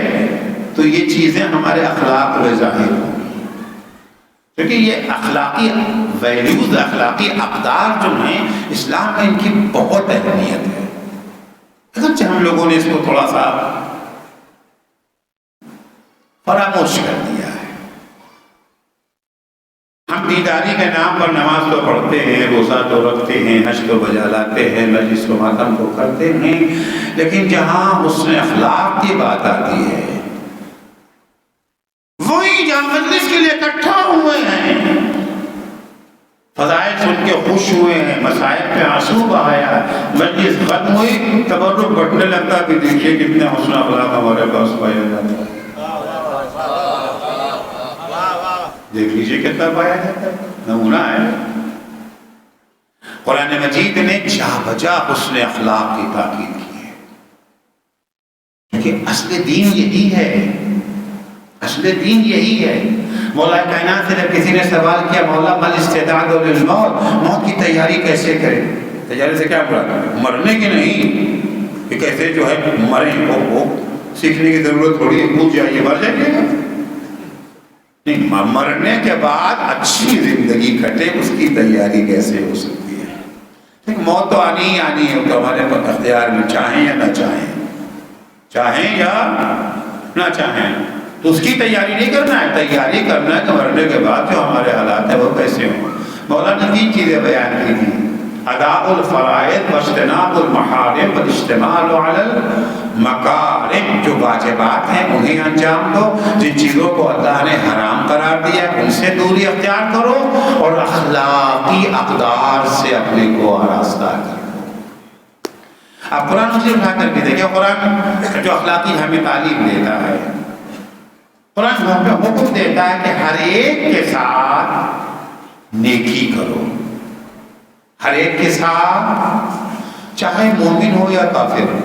A: تو یہ چیزیں ہمارے اخلاق میں ظاہر ہوں گی، کیونکہ یہ اخلاقی ویلیوز، اخلاقی اقدار جو ہیں اسلام میں ان کی بہت اہمیت ہے۔ اگرچہ ہم لوگوں نے اس کو تھوڑا سا فراموش کر دیا ہے۔ ہم دینداری کے نام پر نماز تو پڑھتے ہیں، روزہ تو رکھتے ہیں، حج تو بجا لاتے ہیں، مجلس و ماتم تو کرتے ہیں، لیکن جہاں حسن اخلاق کی بات آتی ہے، وہی جہاں مجلس کے لیے اکٹھا ہوئے ہیں، فضائل سن کے خوش ہوئے ہیں، مسائل پہ آنسو بہایا، مجلس ختم ہوئی تبرک بٹنے لگتا کہ دیکھیے کتنے حسن اخلاق ہمارے پاس پایا جاتا ہے، دیکھ لیجیے کتنا پایا جاتا ہے، نمونہ ہے۔ قرآن مجید نے جا بجا حسن اخلاق کی تاکید کی ہے، کیونکہ اصل دین یہی ہے، اصل دین یہی ہے۔ مولا کائنات سے جب کسی نے سوال کیا مولا مل استعداد للموت، موت کی تیاری کیسے کریں؟ تیاری سے کیا پڑا؟ مرنے کی نہیں کہ کیسے جو ہے مریں، وہ سیکھنے کی ضرورت تھوڑی ہے، کود جائیے مر جائیے گا، نہیں، مرنے کے بعد اچھی زندگی کٹے اس کی تیاری کیسے ہو سکتی ہے؟ موت تو آنی ہی آنی ہے، تو ہمارے اختیار میں، چاہیں یا نہ چاہیں، چاہیں یا نہ چاہیں، تو اس کی تیاری نہیں کرنا ہے، تیاری کرنا ہے کہ مرنے کے بعد جو ہمارے حالات ہیں وہ کیسے ہوں۔ مولانا نے 3 چیزیں بیان کی تھیں، اداء الفرائض واجتناب المحارم والاجتماع علی المکارم، جو واجبات ہیں انہیں انجام دو، جن چیزوں کو اللہ نے حرام قرار دیا ان سے دوری اختیار کرو، اور اخلاقی اقدار سے اپنے کو آراستہ کرو۔ آپ قرآن مجھے اٹھا کر کے دیکھیں، قرآن جو اخلاقی ہمیں تعلیم دیتا ہے، قرآن ہمیں حکم دیتا ہے کہ ہر ایک کے ساتھ نیکی کرو، ہر ایک کے ساتھ، چاہے مومن ہو یا کافر ہو۔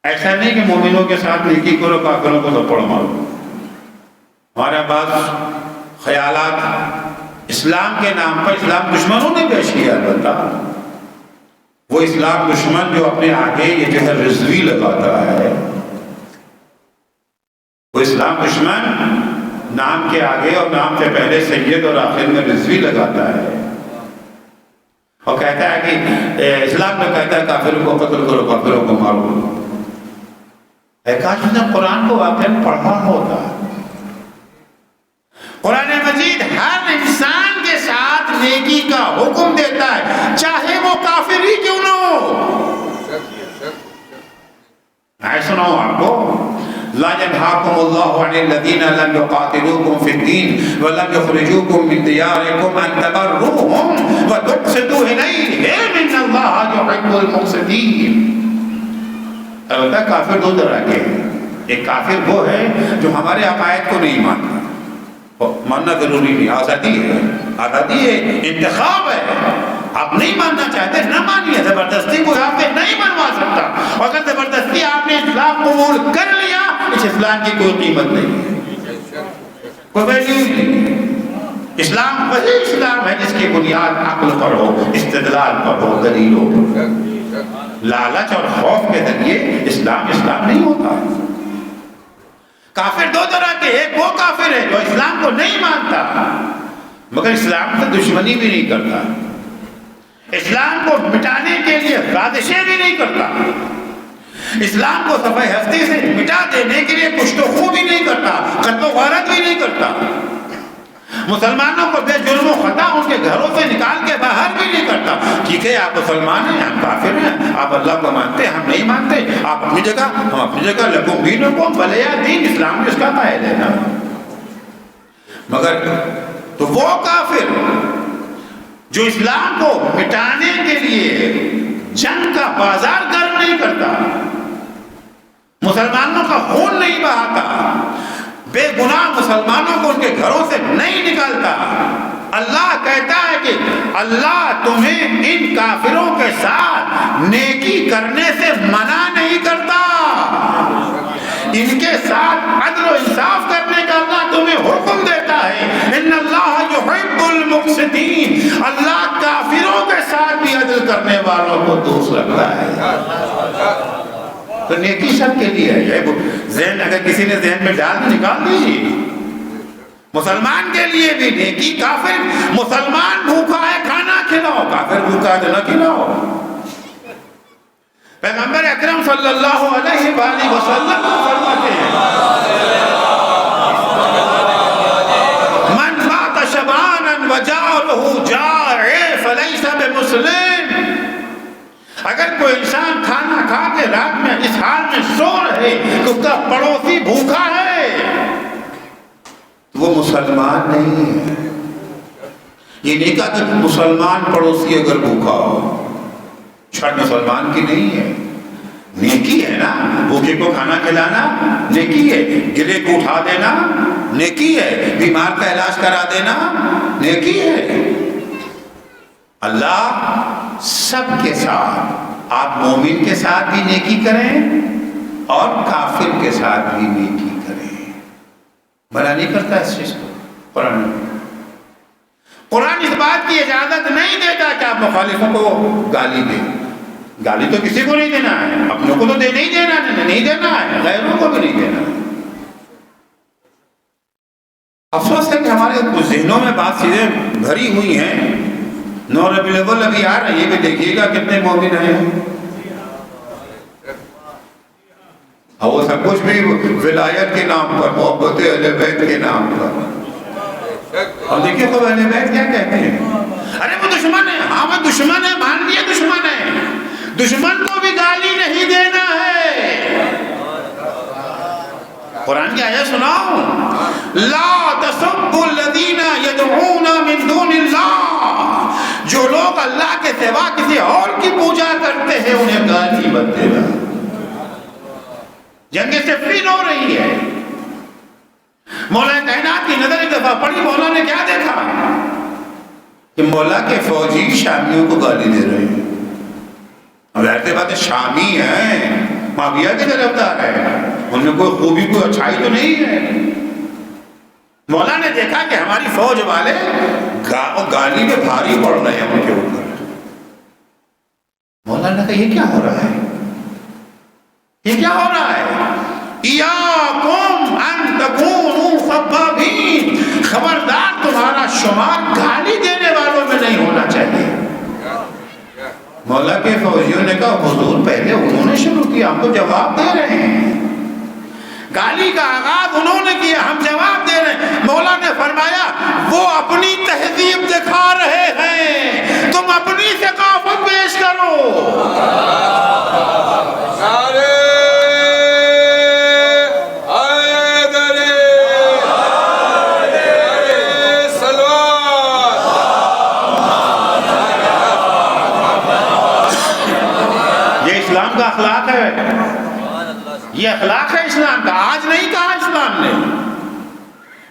A: ایسا نہیں کہ مومنوں کے ساتھ نیکی کرو، کافروں کو تھپڑ مارو۔ ہمارے پاس خیالات اسلام کے نام پر اسلام دشمنوں نے پیش کیا، البتہ وہ اسلام دشمن جو اپنے آگے یہ جو ہے رضوی لگاتا ہے، وہ اسلام دشمن نام کے آگے اور نام سے پہلے سید اور آخر میں رضوی لگاتا ہے، اور کہتا ہے کہ اسلام میں کہتا ہے کافروں کو قتل کرو، کافروں کو مارو. کاش نے قرآن کو واقعا پڑھا ہوتا. قرآن مجید ہر انسان کے ساتھ نیکی کا حکم دیتا ہے، چاہے وہ کافر ہی کیوں نہ ہو. میں سناؤں آپ کو، لا ينهاكم الله عن الذين لم يقاتلوكم في الدين ولم يخرجوكم من دياركم ان تبروهم وتقسطوا اليهم ان الله يحب المقسطين. البتہ کافر دو طرح کے ہیں. ایک کافر وہ ہے جو ہمارے عقائد کو نہیں مانتا. ماننا ضروری نہیں، آزادی ہے، آزادی ہے، انتخاب ہے. آپ نہیں ماننا چاہتے نہ مانیے، زبردستی کوئی آپ کے نہیں منوا سکتا. اگر زبردستی آپ نے اسلام قبول کر لیا، اس اسلام کی کوئی قیمت نہیں ہے، کوئی ویلیو نہیں. اسلام وہی اسلام ہے جس کی بنیاد عقل پر ہو، استدلال پر ہو، دلیل ہو. لالچ اور خوف کے ذریعے اسلام نہیں ہوتا. کافر دو طرح کے، ایک وہ کافر ہے جو اسلام کو نہیں مانتا مگر اسلام سے دشمنی بھی نہیں کرتا، اسلام کو مٹانے کے لیے سازشیں بھی نہیں کرتا، اسلام کو صفحہ ہستی سے مٹا دینے کے لیے کچھ تو خون بھی نہیں کرتا، قتل و غارت بھی نہیں کرتا، مسلمانوں کو بے جرم و خطا ان کے گھروں سے نکال کے باہر بھی نہیں کرتا. ٹھیک ہے آپ مسلمان ہیں، ہم کافر ہیں، آپ اللہ کو مانتے ہیں، ہم نہیں مانتے، آپ اپنی جگہ ہم اپنی جگہ، لکم دینکم ولی دین. اسلام بھی اس کا قائل ہے نا. مگر تو وہ کافر جو اسلام کو مٹانے کے لیے جنگ کا بازار گرم نہیں کرتا، مسلمانوں کا خون نہیں بہاتا، بے گناہ مسلمانوں کو ان کے گھروں سے نہیں نکالتا، اللہ کہتا ہے کہ اللہ تمہیں ان کافروں کے ساتھ نیکی کرنے سے منع نہیں کرتا، ان کے ساتھ عدل و انصاف کرنے کا اللہ تمہیں حکم دیتا ہے. ان اللہ یحب المقسطین، اللہ کافروں کے ساتھ بھی عدل کرنے والوں کو دوست رکھتا ہے. تو نیکی سب کے لیے ہے. ذہن اگر کسی نے ذہن میں ڈال تو نکال دیجیے. مسلمان کے لیے بھی نیکی، کافر مسلمان بھوکا ہے کھانا کھلاؤ، کافر بھوکا ہے تو نہ کھلاؤ. پیغمبر اکرم صلی اللہ علیہ وآلہ وسلم فرماتے ہیں من مات شبانا وجارہ جائع فلیس بمسلم. اگر کوئی انسان کھانا کھا کے رات میں اس حال میں سو رہے کہ اس کا پڑوسی بھوکا ہے، وہ مسلمان نہیں ہے. یہ نہیں کہا کہ مسلمان پڑوسی اگر بھوکا ہو شرط مسلمان کی نہیں ہے. نیکی ہے نا، بھوکے کو کھانا کھلانا نیکی ہے، گرے کو اٹھا دینا نیکی ہے، بیمار کا علاج کرا دینا نیکی ہے. اللہ سب کے ساتھ، آپ مومن کے ساتھ بھی نیکی کریں اور کافر کے ساتھ بھی نیکی کریں. منع نہیں کرتا اس چیز کو قرآن اس بات کی اجازت نہیں دیتا کہ آپ مخالفوں کو گالی دیں. گالی تو کسی کو نہیں دینا ہے، اپنوں کو تو نہیں دینا ہے، غیروں کو بھی نہیں دینا ہے. افسوس ہے کہ ہمارے کچھ ذہنوں میں بات چیزیں بھری ہوئی ہیں. 9 ربیع الاول ابھی آ رہا ہے، یہ بھی دیکھیے گا کتنے مومن ہیں. اور وہ سب کچھ بھی ولایت کے نام پر، محبت اہل بیت کے نام پر. اور دیکھیے تو اہل بیت کیا کہتے ہیں، ارے وہ دشمن ہے. ہاں وہ دشمن ہے، مان لیے دشمن ہے، دشمن کو بھی گالی نہیں دینا ہے. قرآن کی آیت سناؤ، لا تسبوا الذین یدعون من دون اللہ، جو لوگ اللہ کے سوا کسی اور کی پوجا کرتے ہیں انہیں گالی مت دینا. جنگ صفین ہو رہی ہے، مولا کائنات کی نظر ایک دفعہ پڑی، مولا نے کیا دیکھا کہ مولا کے فوجی شامیوں کو گالی دے رہے ہیں. اب ظاہر بات ہے شامی ہیں، معاویہ کی طرفدار ہے، ان میں کوئی خوبی کوئی اچھائی تو نہیں ہے. مولا نے دیکھا کہ ہماری فوج والے گالی میں بھاری پڑ رہے ہیں ان کے اوپر. مولا نے کہا یہ کیا ہو رہا ہے، یہ کیا ہو رہا ہے؟ ایاکم ان تکونوا خبردار تمہارا شمار گالی دینے والوں میں نہیں ہونا چاہیے. مولا کے فوجیوں نے کہا حضور پہلے انہوں نے شروع کیا، ہم تو جواب دے رہے ہیں، گالی کا آغاز انہوں نے کیا، ہم جواب دے رہے ہیں۔ مولا نے فرمایا وہ اپنی تہذیب دکھا رہے ہیں، تم اپنی ثقافت پیش کرو۔ یہ اسلام کا اخلاق ہے، یہ اخلاق ہے اسلام کا۔ آج نہیں کہا اسلام نے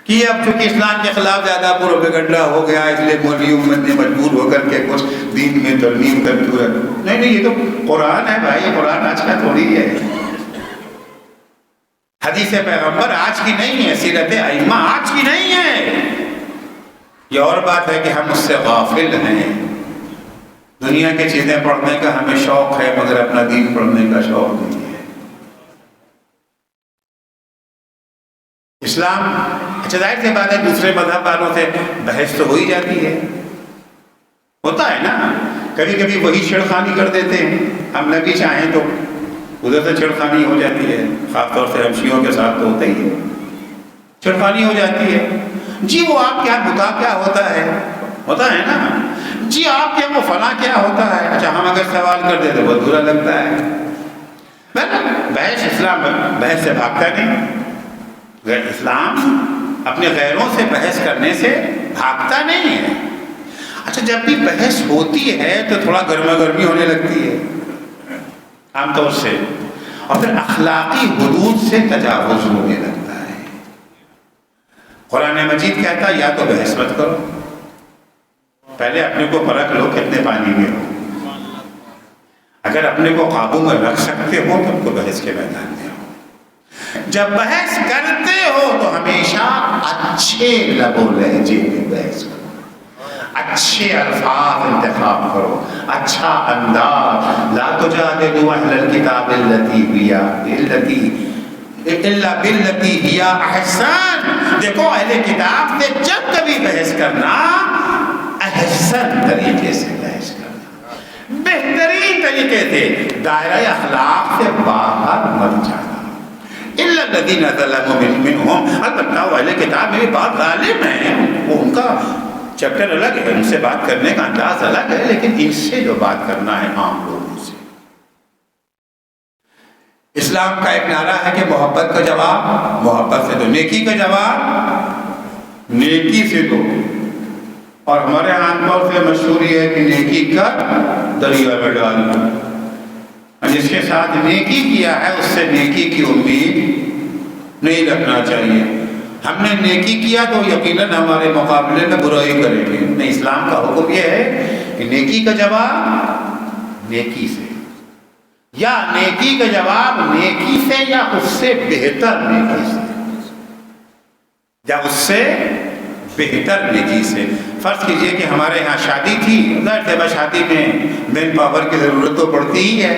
A: کہ اب چونکہ اسلام کے خلاف زیادہ پروپیگنڈا ہو گیا اس لیے مولوی امت نے مجبور ہو کر کے کچھ دین میں ترمیم کر دیا۔ نہیں، یہ تو قرآن ہے بھائی، یہ قرآن آج کا تھوڑی ہے، حدیث پیغمبر آج کی نہیں ہے، سیرت ائمہ آج کی نہیں ہے۔ یہ اور بات ہے کہ ہم اس سے غافل ہیں، دنیا کی چیزیں پڑھنے کا ہمیں شوق ہے مگر اپنا دین پڑھنے کا شوق نہیں ہے۔ اسلام اچھا ظاہر سی بات ہے دوسرے مذہب والوں سے بحث تو ہو ہی جاتی ہے، ہوتا ہے نا، کبھی کبھی وہی چھیڑخانی کر دیتے ہیں، ہم نہ بھی چاہیں تو ادھر سے چھیڑخانی ہو جاتی ہے، خاص طور سے ہمشیوں کے ساتھ تو ہوتا ہی ہے، چھیڑخانی ہو جاتی ہے۔ جی وہ آپ کیا بتا کیا ہوتا ہے نا، جی آپ کے وہ فلاں کیا ہوتا ہے، اچھا ہم اگر سوال کر دیں تو بہت برا لگتا ہے۔ بحث اسلام بحث سے بھاگتا نہیں، اسلام اپنے غیروں سے بحث کرنے سے بھاگتا نہیں ہے۔ اچھا جب بھی بحث ہوتی ہے تو تھوڑا گرما گرمی ہونے لگتی ہے عام طور سے، اور پھر اخلاقی حدود سے تجاوز ہونے لگتا ہے۔ قرآن مجید کہتا ہے یا تو بحث مت کرو، پہلے اپنے کو پرکھ لو کتنے پانی میں ہو، اگر اپنے کو قابو میں رکھ سکتے ہو تو بحث کے میدان میں ہو۔ جب بحث کرتے ہو تو ہمیشہ اچھے لب و لہجے میں بحث کرو، اچھے الفاظ انتخاب کرو، اچھا انداز۔ لا تجادلوا اہل الکتاب الا باللتی ہی احسن۔ دیکھو اہل کتاب سے جب کبھی بحث کرنا احسن طریقے سے بحث کرنا، بہترین طریقے سے، دائرہ اخلاق سے باہر مت جانا۔ الا الذین ظلموا منہم، البتہ وہ اہل کتاب میں بھی بات ظالم ہیں، وہ ان کا چیپٹر الگ ہے، ان سے بات کرنے کا انداز الگ ہے، لیکن ان سے جو بات کرنا ہے عام لوگوں سے۔ اسلام کا ایک نعرہ ہے کہ محبت کا جواب محبت سے دو، نیکی کا جواب نیکی سے دو، اور ہمارے عام طور سے مشہور یہ ہے کہ نیکی کا دریا میں ڈال دو، جس کے ساتھ نیکی کیا ہے اس سے نیکی کی امید نہیں رکھنا چاہیے۔ ہم نے نیکی کیا تو یقیناً ہمارے مقابلے میں برائی کریں گے، نہیں، اسلام کا حکم یہ ہے کہ نیکی کا جواب نیکی سے، یا نیکی کا جواب نیکی سے، یا اس سے بہتر نیکی سے، یا اس سے بہتر نیکی سے۔ فرض کیجئے کہ ہمارے یہاں شادی تھی، ظاہر ہے شادی میں مین پاور کی ضرورت تو پڑتی ہی ہے،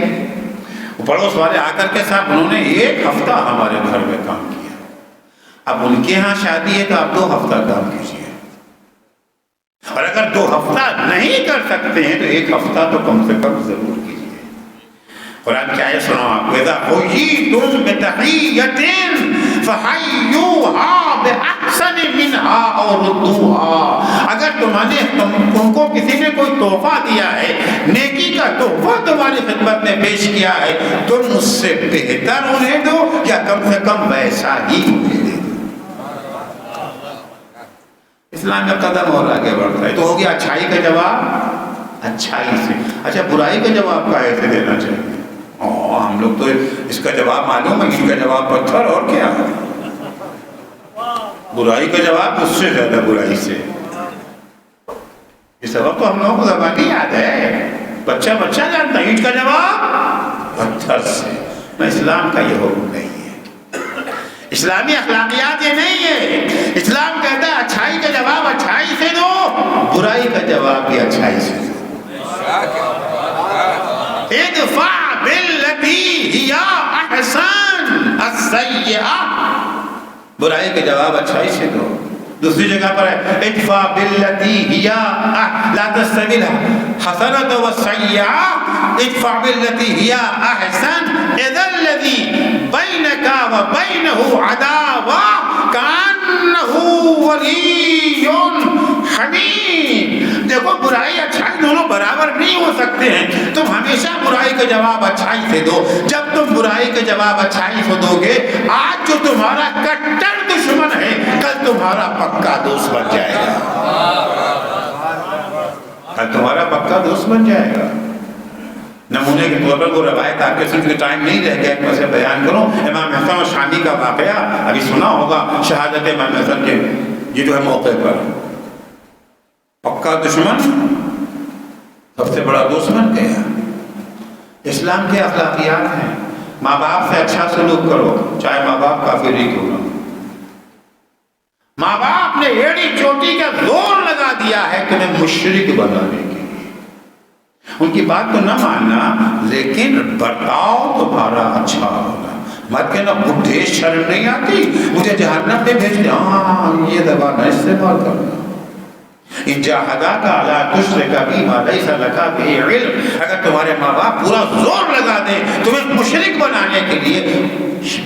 A: پڑوس والے آ کر کے صاحب انہوں نے 1 ہفتہ ہمارے گھر میں کام کیا، اب ان کے ہاں شادی ہے تو آپ 2 ہفتہ کام کیجئے، اور اگر 2 ہفتہ نہیں کر سکتے ہیں تو 1 ہفتہ تو کم سے کم ضرور کیجئے۔ قرآن کی آیت سنو آپ کو، اذا حییتم بتحیۃ فحیوها باحسن منها او ردوها، اگر تم کو کسی نے کوئی تحفہ دیا ہے، نیکی کا تحفہ تمہاری خدمت میں پیش کیا ہے، تم اس سے بہتر انہیں دو یا کم سے کم ویسا ہی انہیں دے دو۔ اسلام کا قدم اور آگے بڑھتا ہے، تو ہو گیا اچھائی کا جواب اچھائی سے۔ اچھا برائی کا جواب کہے سے دینا چاہیے؟ ہم لوگ تو اس کا جواب معلوم ہے، اس کا جواب پتھر اور کیا، برائی کا جواب اس سے زیادہ برائی سے۔ یہ سبب تو ہم لوگوں کو زبانی یاد ہے، بچہ جانتا ہے، اینٹ کا جواب پتھر سے۔ اسلام کا یہ حکم نہیں ہے، اسلامی اخلاقیات یہ نہیں ہے۔ اسلام کہتا ہے اچھائی کا جواب اچھائی سے دو، برائی کا جواب بھی اچھائی سے دو۔ ادفع باللتی ہی احسن السیئہ، برائی کا جواب اچھائی سے دو، دوسری جگہ پر ہے ادفع باللتی ہی لا تستوی الحسنۃ والسیئۃ ادفع باللتی ہی احسن اذا الذی بینک وبینہ عداوہ کأنہ ولی حمیم۔ دیکھو برائی اچھائی دونوں برابر نہیں ہو سکتے ہیں، تم ہمیشہ برائی کا جواب اچھائی سے دو۔ جب تم برائی کا جواب اچھائی سے دو گے، آج جو تمہارا کٹر دشمن ہے کل تمہارا پکا دوست بن جائے گا، کل تمہارا پکا دوست بن جائے گا۔ نمونے کے طور پر وہ روایت آپ کے سن کے ٹائم نہیں رہ گیا کہ میں سے بیان کروں، امام حسن و شامی کا واقعہ ابھی سنا ہوگا، شہادت امام حسن کے یہ جو ہے موقع پر پکا دشمن سب سے بڑا دوست بن گیا۔ اسلام کے اخلاقیات ہیں، ماں باپ سے اچھا سلوک کرو چاہے ماں باپ کافر ہی کیوں نہ۔ ماں باپ نے ایڑی چوٹی کا زور لگا دیا ہے تمہیں مشرک بنانے کے لیے، ان کی بات تو نہ ماننا لیکن برتاؤ تمہارا اچھا ہوگا۔ مت کہنا بڈھے شرم نہیں آتی مجھے جہنم میں بھیج دے، ہاں یہ زبان نہ استعمال کرنا۔ ان جاہداک علی تشرک بی ما لیس لک بہ علم، اگر تمہارے ماں باپ پورا زور لگا دیں تمہیں مشرک بنانے کے لیے،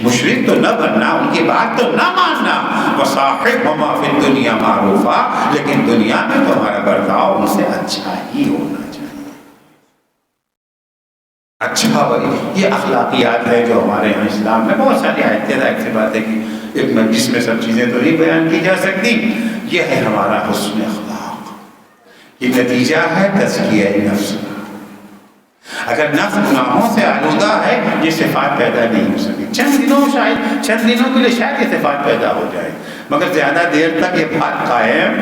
A: مشرک تو نہ بننا، ان کی بات تو نہ ماننا۔ وصاحبہما فی الدنیا معروفا، لیکن دنیا میں تمہارا برتاؤ ان سے اچھا ہی ہونا چاہیے، اچھا بھائی۔ یہ اخلاقیات ہے جو ہمارے یہاں اسلام میں بہت ساری آیتیں، ظاہر سی بات ہے کہ ایک مجلس میں سب چیزیں تو نہیں بیان کی جا سکتی۔ یہ ہے ہمارا حسن اخلاق، یہ نتیجہ ہے تزکیہ نفس۔ اگر نفس گناہوں سے آلودہ ہے یہ صفات پیدا نہیں ہو سکتی، چند دنوں کے لیے شاید یہ صفات پیدا ہو جائے، مگر زیادہ دیر تک یہ بات قائم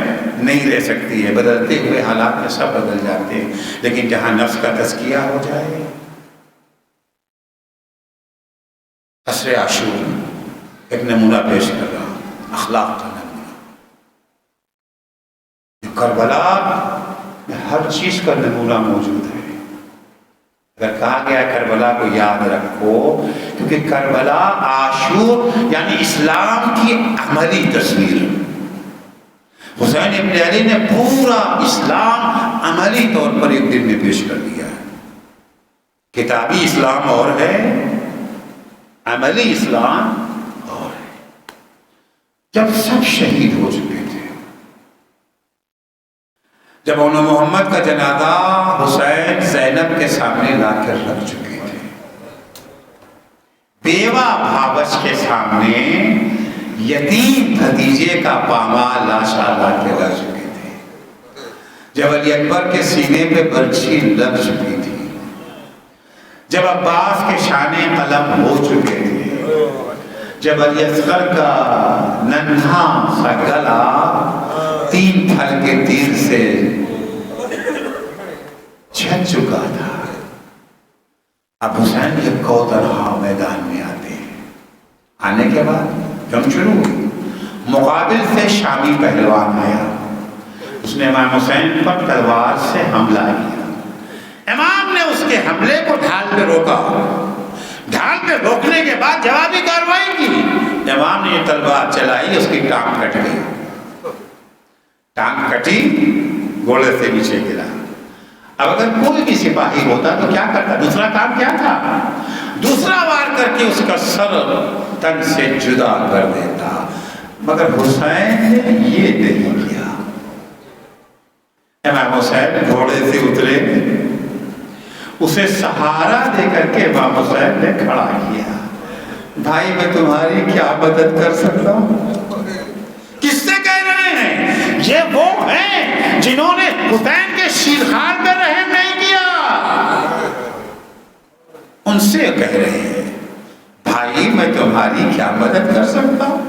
A: نہیں رہ سکتی ہے، بدلتے ہوئے حالات میں سب بدل جاتے ہیں۔ لیکن جہاں نفس کا تزکیہ ہو جائے، عصر عاشور ایک نمونہ پیش کر رہا ہوں، اخلاق کا نمونہ۔ کربلا میں ہر چیز کا نمونہ موجود ہے۔ اگر کہا گیا کربلا کو یاد رکھو کیونکہ کربلا عاشور یعنی اسلام کی عملی تصویر، حسین ابن علی نے پورا اسلام عملی طور پر ایک دن میں پیش کر دیا ہے۔ کتابی اسلام اور ہے، عملی اسلام اور ہے۔ جب سب شہید ہو چکے تھے، جب انہوں محمد کا جنازہ حسین زینب کے سامنے لا کر رکھ چکے تھے، بیوہ بھابش کے سامنے یتیم بھتیجے کا پامال لاشا لا کے رکھ چکے تھے، جب علی اکبر کے سینے پہ برچھی لگ چکی تھی، جب عباس کے شانے قلم ہو چکے تھے، جب علی اصغر کا ننھا سا گلا 3 پھل کے تیر سے چھت چکا تھا، اب حسین کے کوترہا میدان میں آتے ہیں۔ آنے کے بعد جنگ شروع ہوئی، مقابل سے شامی پہلوان آیا، اس نے امام حسین پر تلوار سے حملہ کیا، امام نے اس کے حملے کو ڈھال پہ روکا، ڈھال پہ روکنے کے بعد جوابی کارروائی کی، امام نے یہ تلوار چلائی، اس کی ٹانگ کٹ گئی، ٹانگ کٹی، گھوڑے سے نیچے گرا۔ اب اگر کوئی بھی سپاہی ہوتا تو کیا کرتا؟ دوسرا کام کیا تھا؟ دوسرا وار کر کے اس کا سر تن سے جدا کر دیتا، مگر حسین نے یہ نہیں کیا۔ امام حسین گھوڑے سے اترے، اسے سہارا دے کر کے امام حسین نے کھڑا کیا، بھائی میں تمہاری کیا مدد کر سکتا ہوں؟ کس سے کہہ رہے ہیں؟ یہ وہ ہیں جنہوں نے حسین کے شیرخان پہ رحم نہیں کیا، ان سے کہہ رہے ہیں بھائی میں تمہاری کیا مدد کر سکتا ہوں؟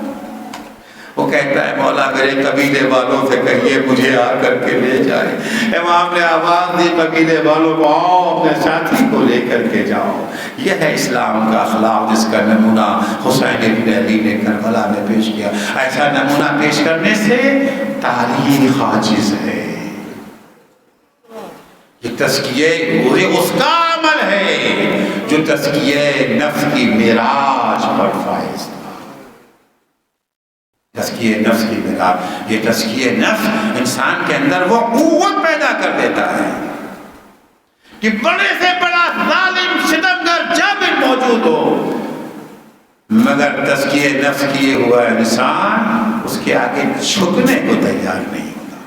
A: وہ کہتا ہے مولا میرے قبیلے والوں سے کہیے مجھے آ کر کے لے جائے۔ امام نے آواز دی قبیلے والوں کو آؤ اپنے ساتھی کو لے کر کے جاؤ۔ یہ ہے اسلام کا اخلاق جس کا نمونہ حسین ابن علی نے کربلا میں پیش کیا۔ ایسا نمونہ پیش کرنے سے تاریخ عاجز ہے۔ یہ تزکیہ اس کا عمل ہے جو تزکیہ نفس کی معراج پر فائز تھا۔ تزکیہ نفس کی بنا، یہ تزکیہ نفس انسان کے اندر وہ قوت پیدا کر دیتا ہے کہ بڑے سے بڑا ظالم ستمگر جب موجود ہو، مگر تزکیہ نفس کیے ہوا انسان اس کے آگے جھکنے کو تیار نہیں ہوتا،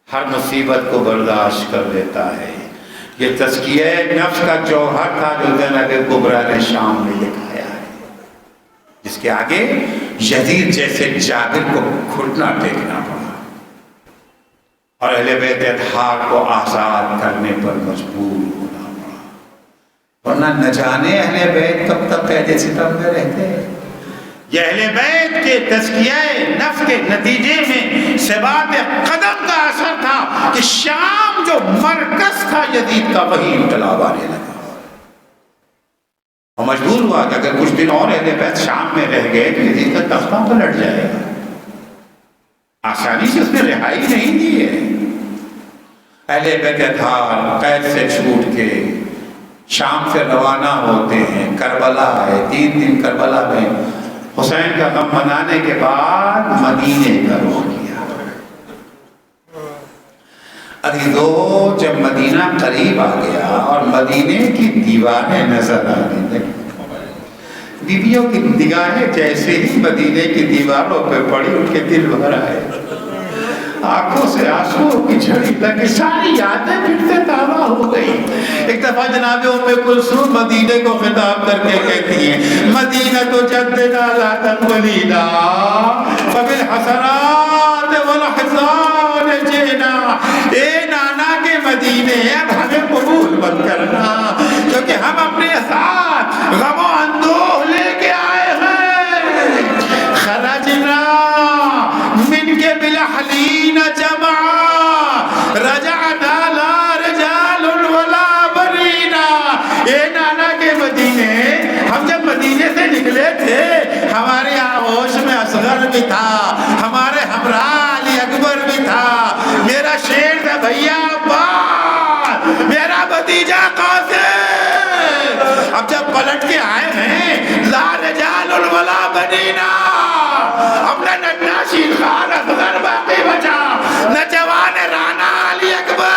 A: ہر مصیبت کو برداشت کر لیتا ہے۔ یہ تزکیہ نفس کا جوہر تھا جو زینب کبریٰ نے شام میں دکھایا ہے، جس کے آگے یزید جیسے جابر کو گھٹنا ٹیکنا پڑا اور اہل بیت اطہار کو آزاد کرنے پر مجبور ہونا پڑا، ورنہ نہ جانے اہل بیت کب تک قید ستم میں رہتے۔ یہ اہل بیت کے تزکیہ نفس کے نتیجے میں ثبات قدم کا اثر تھا کہ شام جو مرکز تھا یزید کا وہی انقلاب آنے لگا، اور مجبور ہوا کہ اگر کچھ دن اور اہل بیت شام میں رہ گئے تو یزید کا تختہ پلٹ جائے گا۔ آسانی سے اس نے رہائی نہیں دی ہے۔ اہل بیت اطہار قید سے چھوٹ کے شام سے روانہ ہوتے ہیں، کربلا ہے، 3 دن کربلا میں حسین کا غم منانے کے بعد مدینے کا رخ کیا۔ عزیزو، جب مدینہ قریب آ گیا اور مدینے کی دیواریں نظر آنے لگی، بیویوں کی نگاہیں جیسے ہی مدینے کی دیواروں پہ پڑی ان کے دل بھر آئے، آنکھوں سے آنسو کی جھڑی لگی، ساری یادیں پھر سے تازہ ہو گئی۔ ایک دفعہ جناب ام کلثوم مدینے کو خطاب کر کے کہتی ہیں، مدینہ تو جدنا لا تنولینا فبالحسرات والاحزان جئنا، اے نانا کے مدینے اب ہمیں قبول مت کرنا، کیونکہ ہم اپنے ساتھ غم و اندوہ لے کے آئے ہیں۔ خرجنا من کے بالحلین جمعا رجعنا لا رجال ولا برینا، اے نانا کے مدینے، ہم جب مدینے سے نکلے تھے ہمارے آغوش میں اصغر بھی تھا، ہمارے ہمراہ علی اکبر بھی تھا، میرا شیر تھا بھیا عباس، میرا بھتیجا قاسم، اب جب پلٹ کے آئے ہیں لا رجال ولا برینا، اپنا ننا شیر خان اصغر باقی بچا، نہ جوان رانا علی اکبر۔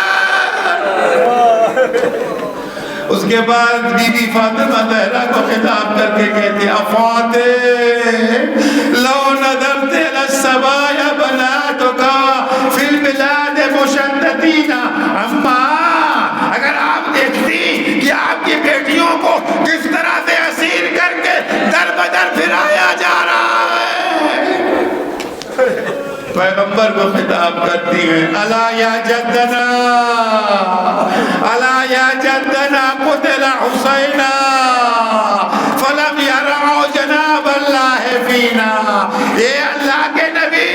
A: اس کے بعد بی بی فاطمہ زہرا کو خطاب کر کے کہتے، افاتح لو نظرت الى السبایا بناتک فی البلاد مشددین، اما اگر آپ دیکھتی کہ آپ کی بیٹیوں کو کس طرح سے اسیر کر کے در بدر پھرایا جا رہا ہے، پیغمبر کو خطاب کرتی ہیں، الا یا جدنا الا یا جدنا قتل حسینا فلم یرعوا جناب اللہ فینا، اے اللہ کے نبی،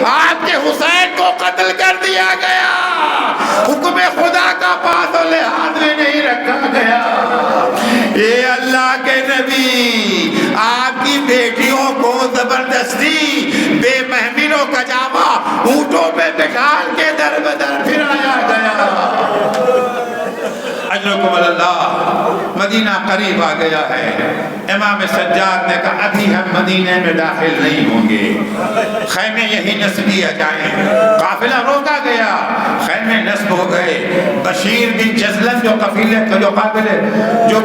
A: آپ کے حسین کو قتل کر دیا گیا، حکم خدا کا پاس و لحاظ میں نہیں رکھا گیا۔ اے اللہ کے نبی، آپ کی بیٹیوں کو زبردستی بے محملوں کا جامع اونٹوں پہ بٹھال کے در بدر پھرایا گیا۔ اجرکم اللہ، مدینہ قریب آ گیا ہے۔ امام سجاد نے کہا ابھی ہم مدینے میں داخل نہیں ہوں گے، خیمے یہی نصب کیا جائیں۔ قافلہ روکا گیا، خیمے نصب ہو گئے۔ بشیر بن جزلن جو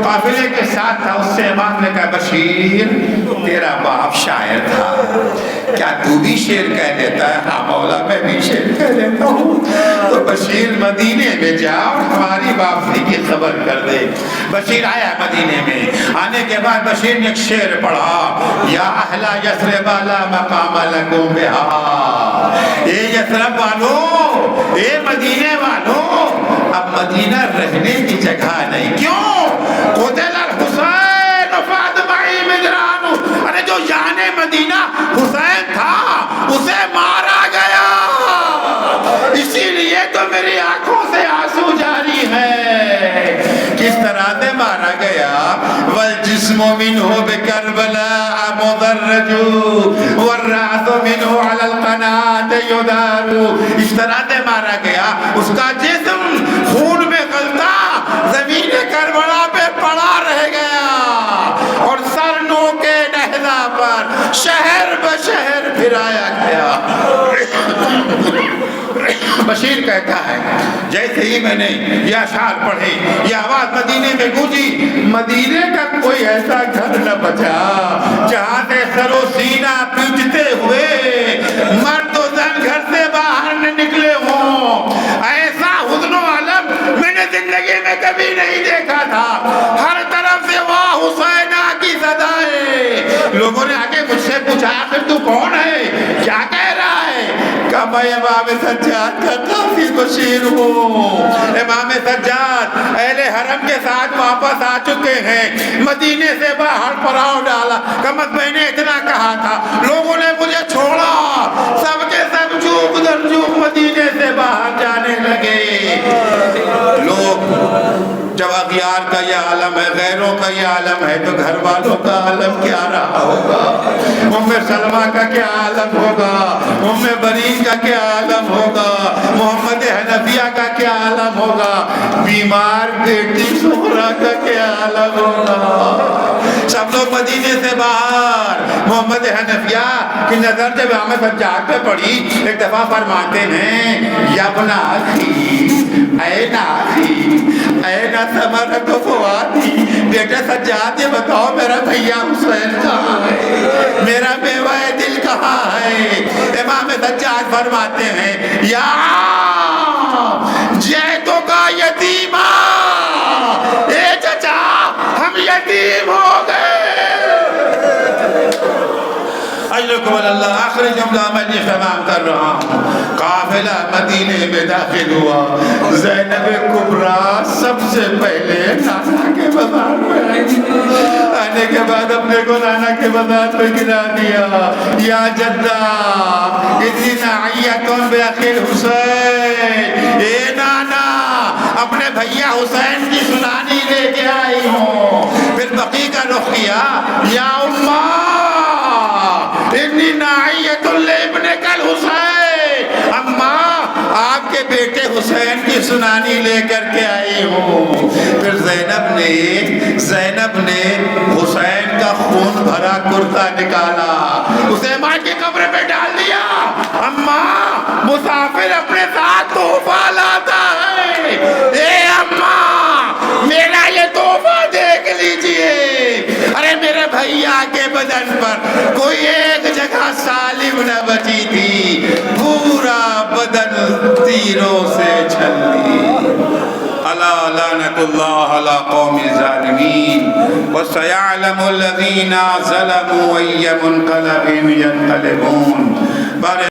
A: قافلے کے ساتھ تھا، اس سے امام نے کہا بشیر تیرا باپ شاعر تھا، کیا تو بھی شعر کہہ دیتا ہے؟ ہاں مولا میں بھی شعر کہہ دیتا ہوں، تو بشیر مدینے میں جا اور ہماری واپسی کی خبر کر دے۔ بشیر آیا مدینے میں، آنے کے بعد بشیر نے ایک شعر پڑھا، یا اہل یثرب لا مقام لکم بہا، اے یثرب والو، اے مدینے والو، اب مدینہ رہنے کی جگہ نہیں۔ کیوں؟ قتل الحسین فاطمعی مدران، ارے جو جانے مدینہ حسین تھا اسے مارا گیا، اسی لیے تو میری آنکھوں سے آنسو جاری ہے۔ کس طرح سے مارا گیا؟ والجسم منہ بکربلاء مدرج والرأس منہ علی القناة یدار، اس طرح سے مارا گیا، اس کا جسم خون میں غلطا زمین کربلا پہ پڑا رہ گیا، اور سر نو کے نہضہ پر شہر بشہر بشیر کہتا ہے جیسے ہی میں نے یہ اشعار پڑھے یہ آواز مدینے میں گونجی، مدینے کا کوئی ایسا گھر نہ بچا جہاں سے سر و سینہ پوجتے ہوئے مرد و زن گھر سے باہر نہ نکلے ہوں۔ ایسا حزن و علم میں نے زندگی میں کبھی نہیں دیکھا تھا، ہر طرف سے واہ حسینہ کی صدائیں۔ لوگوں نے آگے مجھ سے پوچھا آخر تو کون ہے، کیا کہہ رہا ہے؟ کہ میں امام سجاد کا قافی بشیر ہوں۔ امام سجاد اہل حرم کے ساتھ واپس آ چکے ہیں، مدینے سے باہر پڑاؤ ڈالا۔ کمت میں نے اتنا کہا تھا، لوگوں نے مجھے چھوڑا، سب کے سب چوک در چوک مدینے سے باہر جانے لگے۔ لوگ جب اغیار کا یہ عالم ہے، غیروں کا یہ عالم ہے، تو گھر والوں کا عالم کیا رہا ہوگا؟ ام سلمہ کا کیا عالم ہوگا؟ ام برین کا کیا عالم ہوگا؟ محمد حنفیہ کا کیا عالم ہوگا؟ بیمار بیٹی سہرا کا کیا عالم ہوگا؟ سب لوگ مدینے سے باہر۔ محمد حنفیہ کی نظر جب امام سجاد پہ پڑی، ایک دفعہ فرماتے ہیں یا ابن اخی این اخی این ثمرۃ فؤادی، بیٹا سجاد یہ بتاؤ میرا بھیا حسین کہاں ہے، میرا بیوہ دل کہاں ہے؟ امام سجاد فرماتے ہیں یا جیتوں کا یتیمہ، اے چچا ہم یتیم ہو گئے۔ اجلکم اللہ۔ آخری جملہ میں یہ تمام کر رہا ہوں، قافلہ مدینے میں داخل ہوا، زینب کبریٰ سب سے پہلے نانا کے بازار میں آئی، آنے کے بعد اپنے کو نانا کے بازار میں گرا دیا، یا جدہ اتنی نعیتون بأخی الحسین، اے نانا اپنے بھیا حسین کی سنانی لے کے آئی ہوں۔ پھر بقی کا رخ کیا، یا امہ انی نعیت لابن کل حسین، اماں آپ کے بیٹے حسین کی سنانی لے کر کے آئی ہوں۔ پھر زینب نے حسین کا خون بھرا کرتا نکالا، اسے ماں کی قبر پہ ڈال دیا۔ اماں مسافر اپنے ساتھ تحفہ لاتا ہے، اے اماں میرا یہ تحفہ دیکھ لیجئے۔ ارے میرے بھیا کے بدن پر کوئی ایک جگہ سالم نہ بچی تھی، پورا بدن تیروں سے چھلی۔ الا لعنت اللہ علی قوم الظالمین وسیعلم الذین ظلموا ای منقلب ینقلبون۔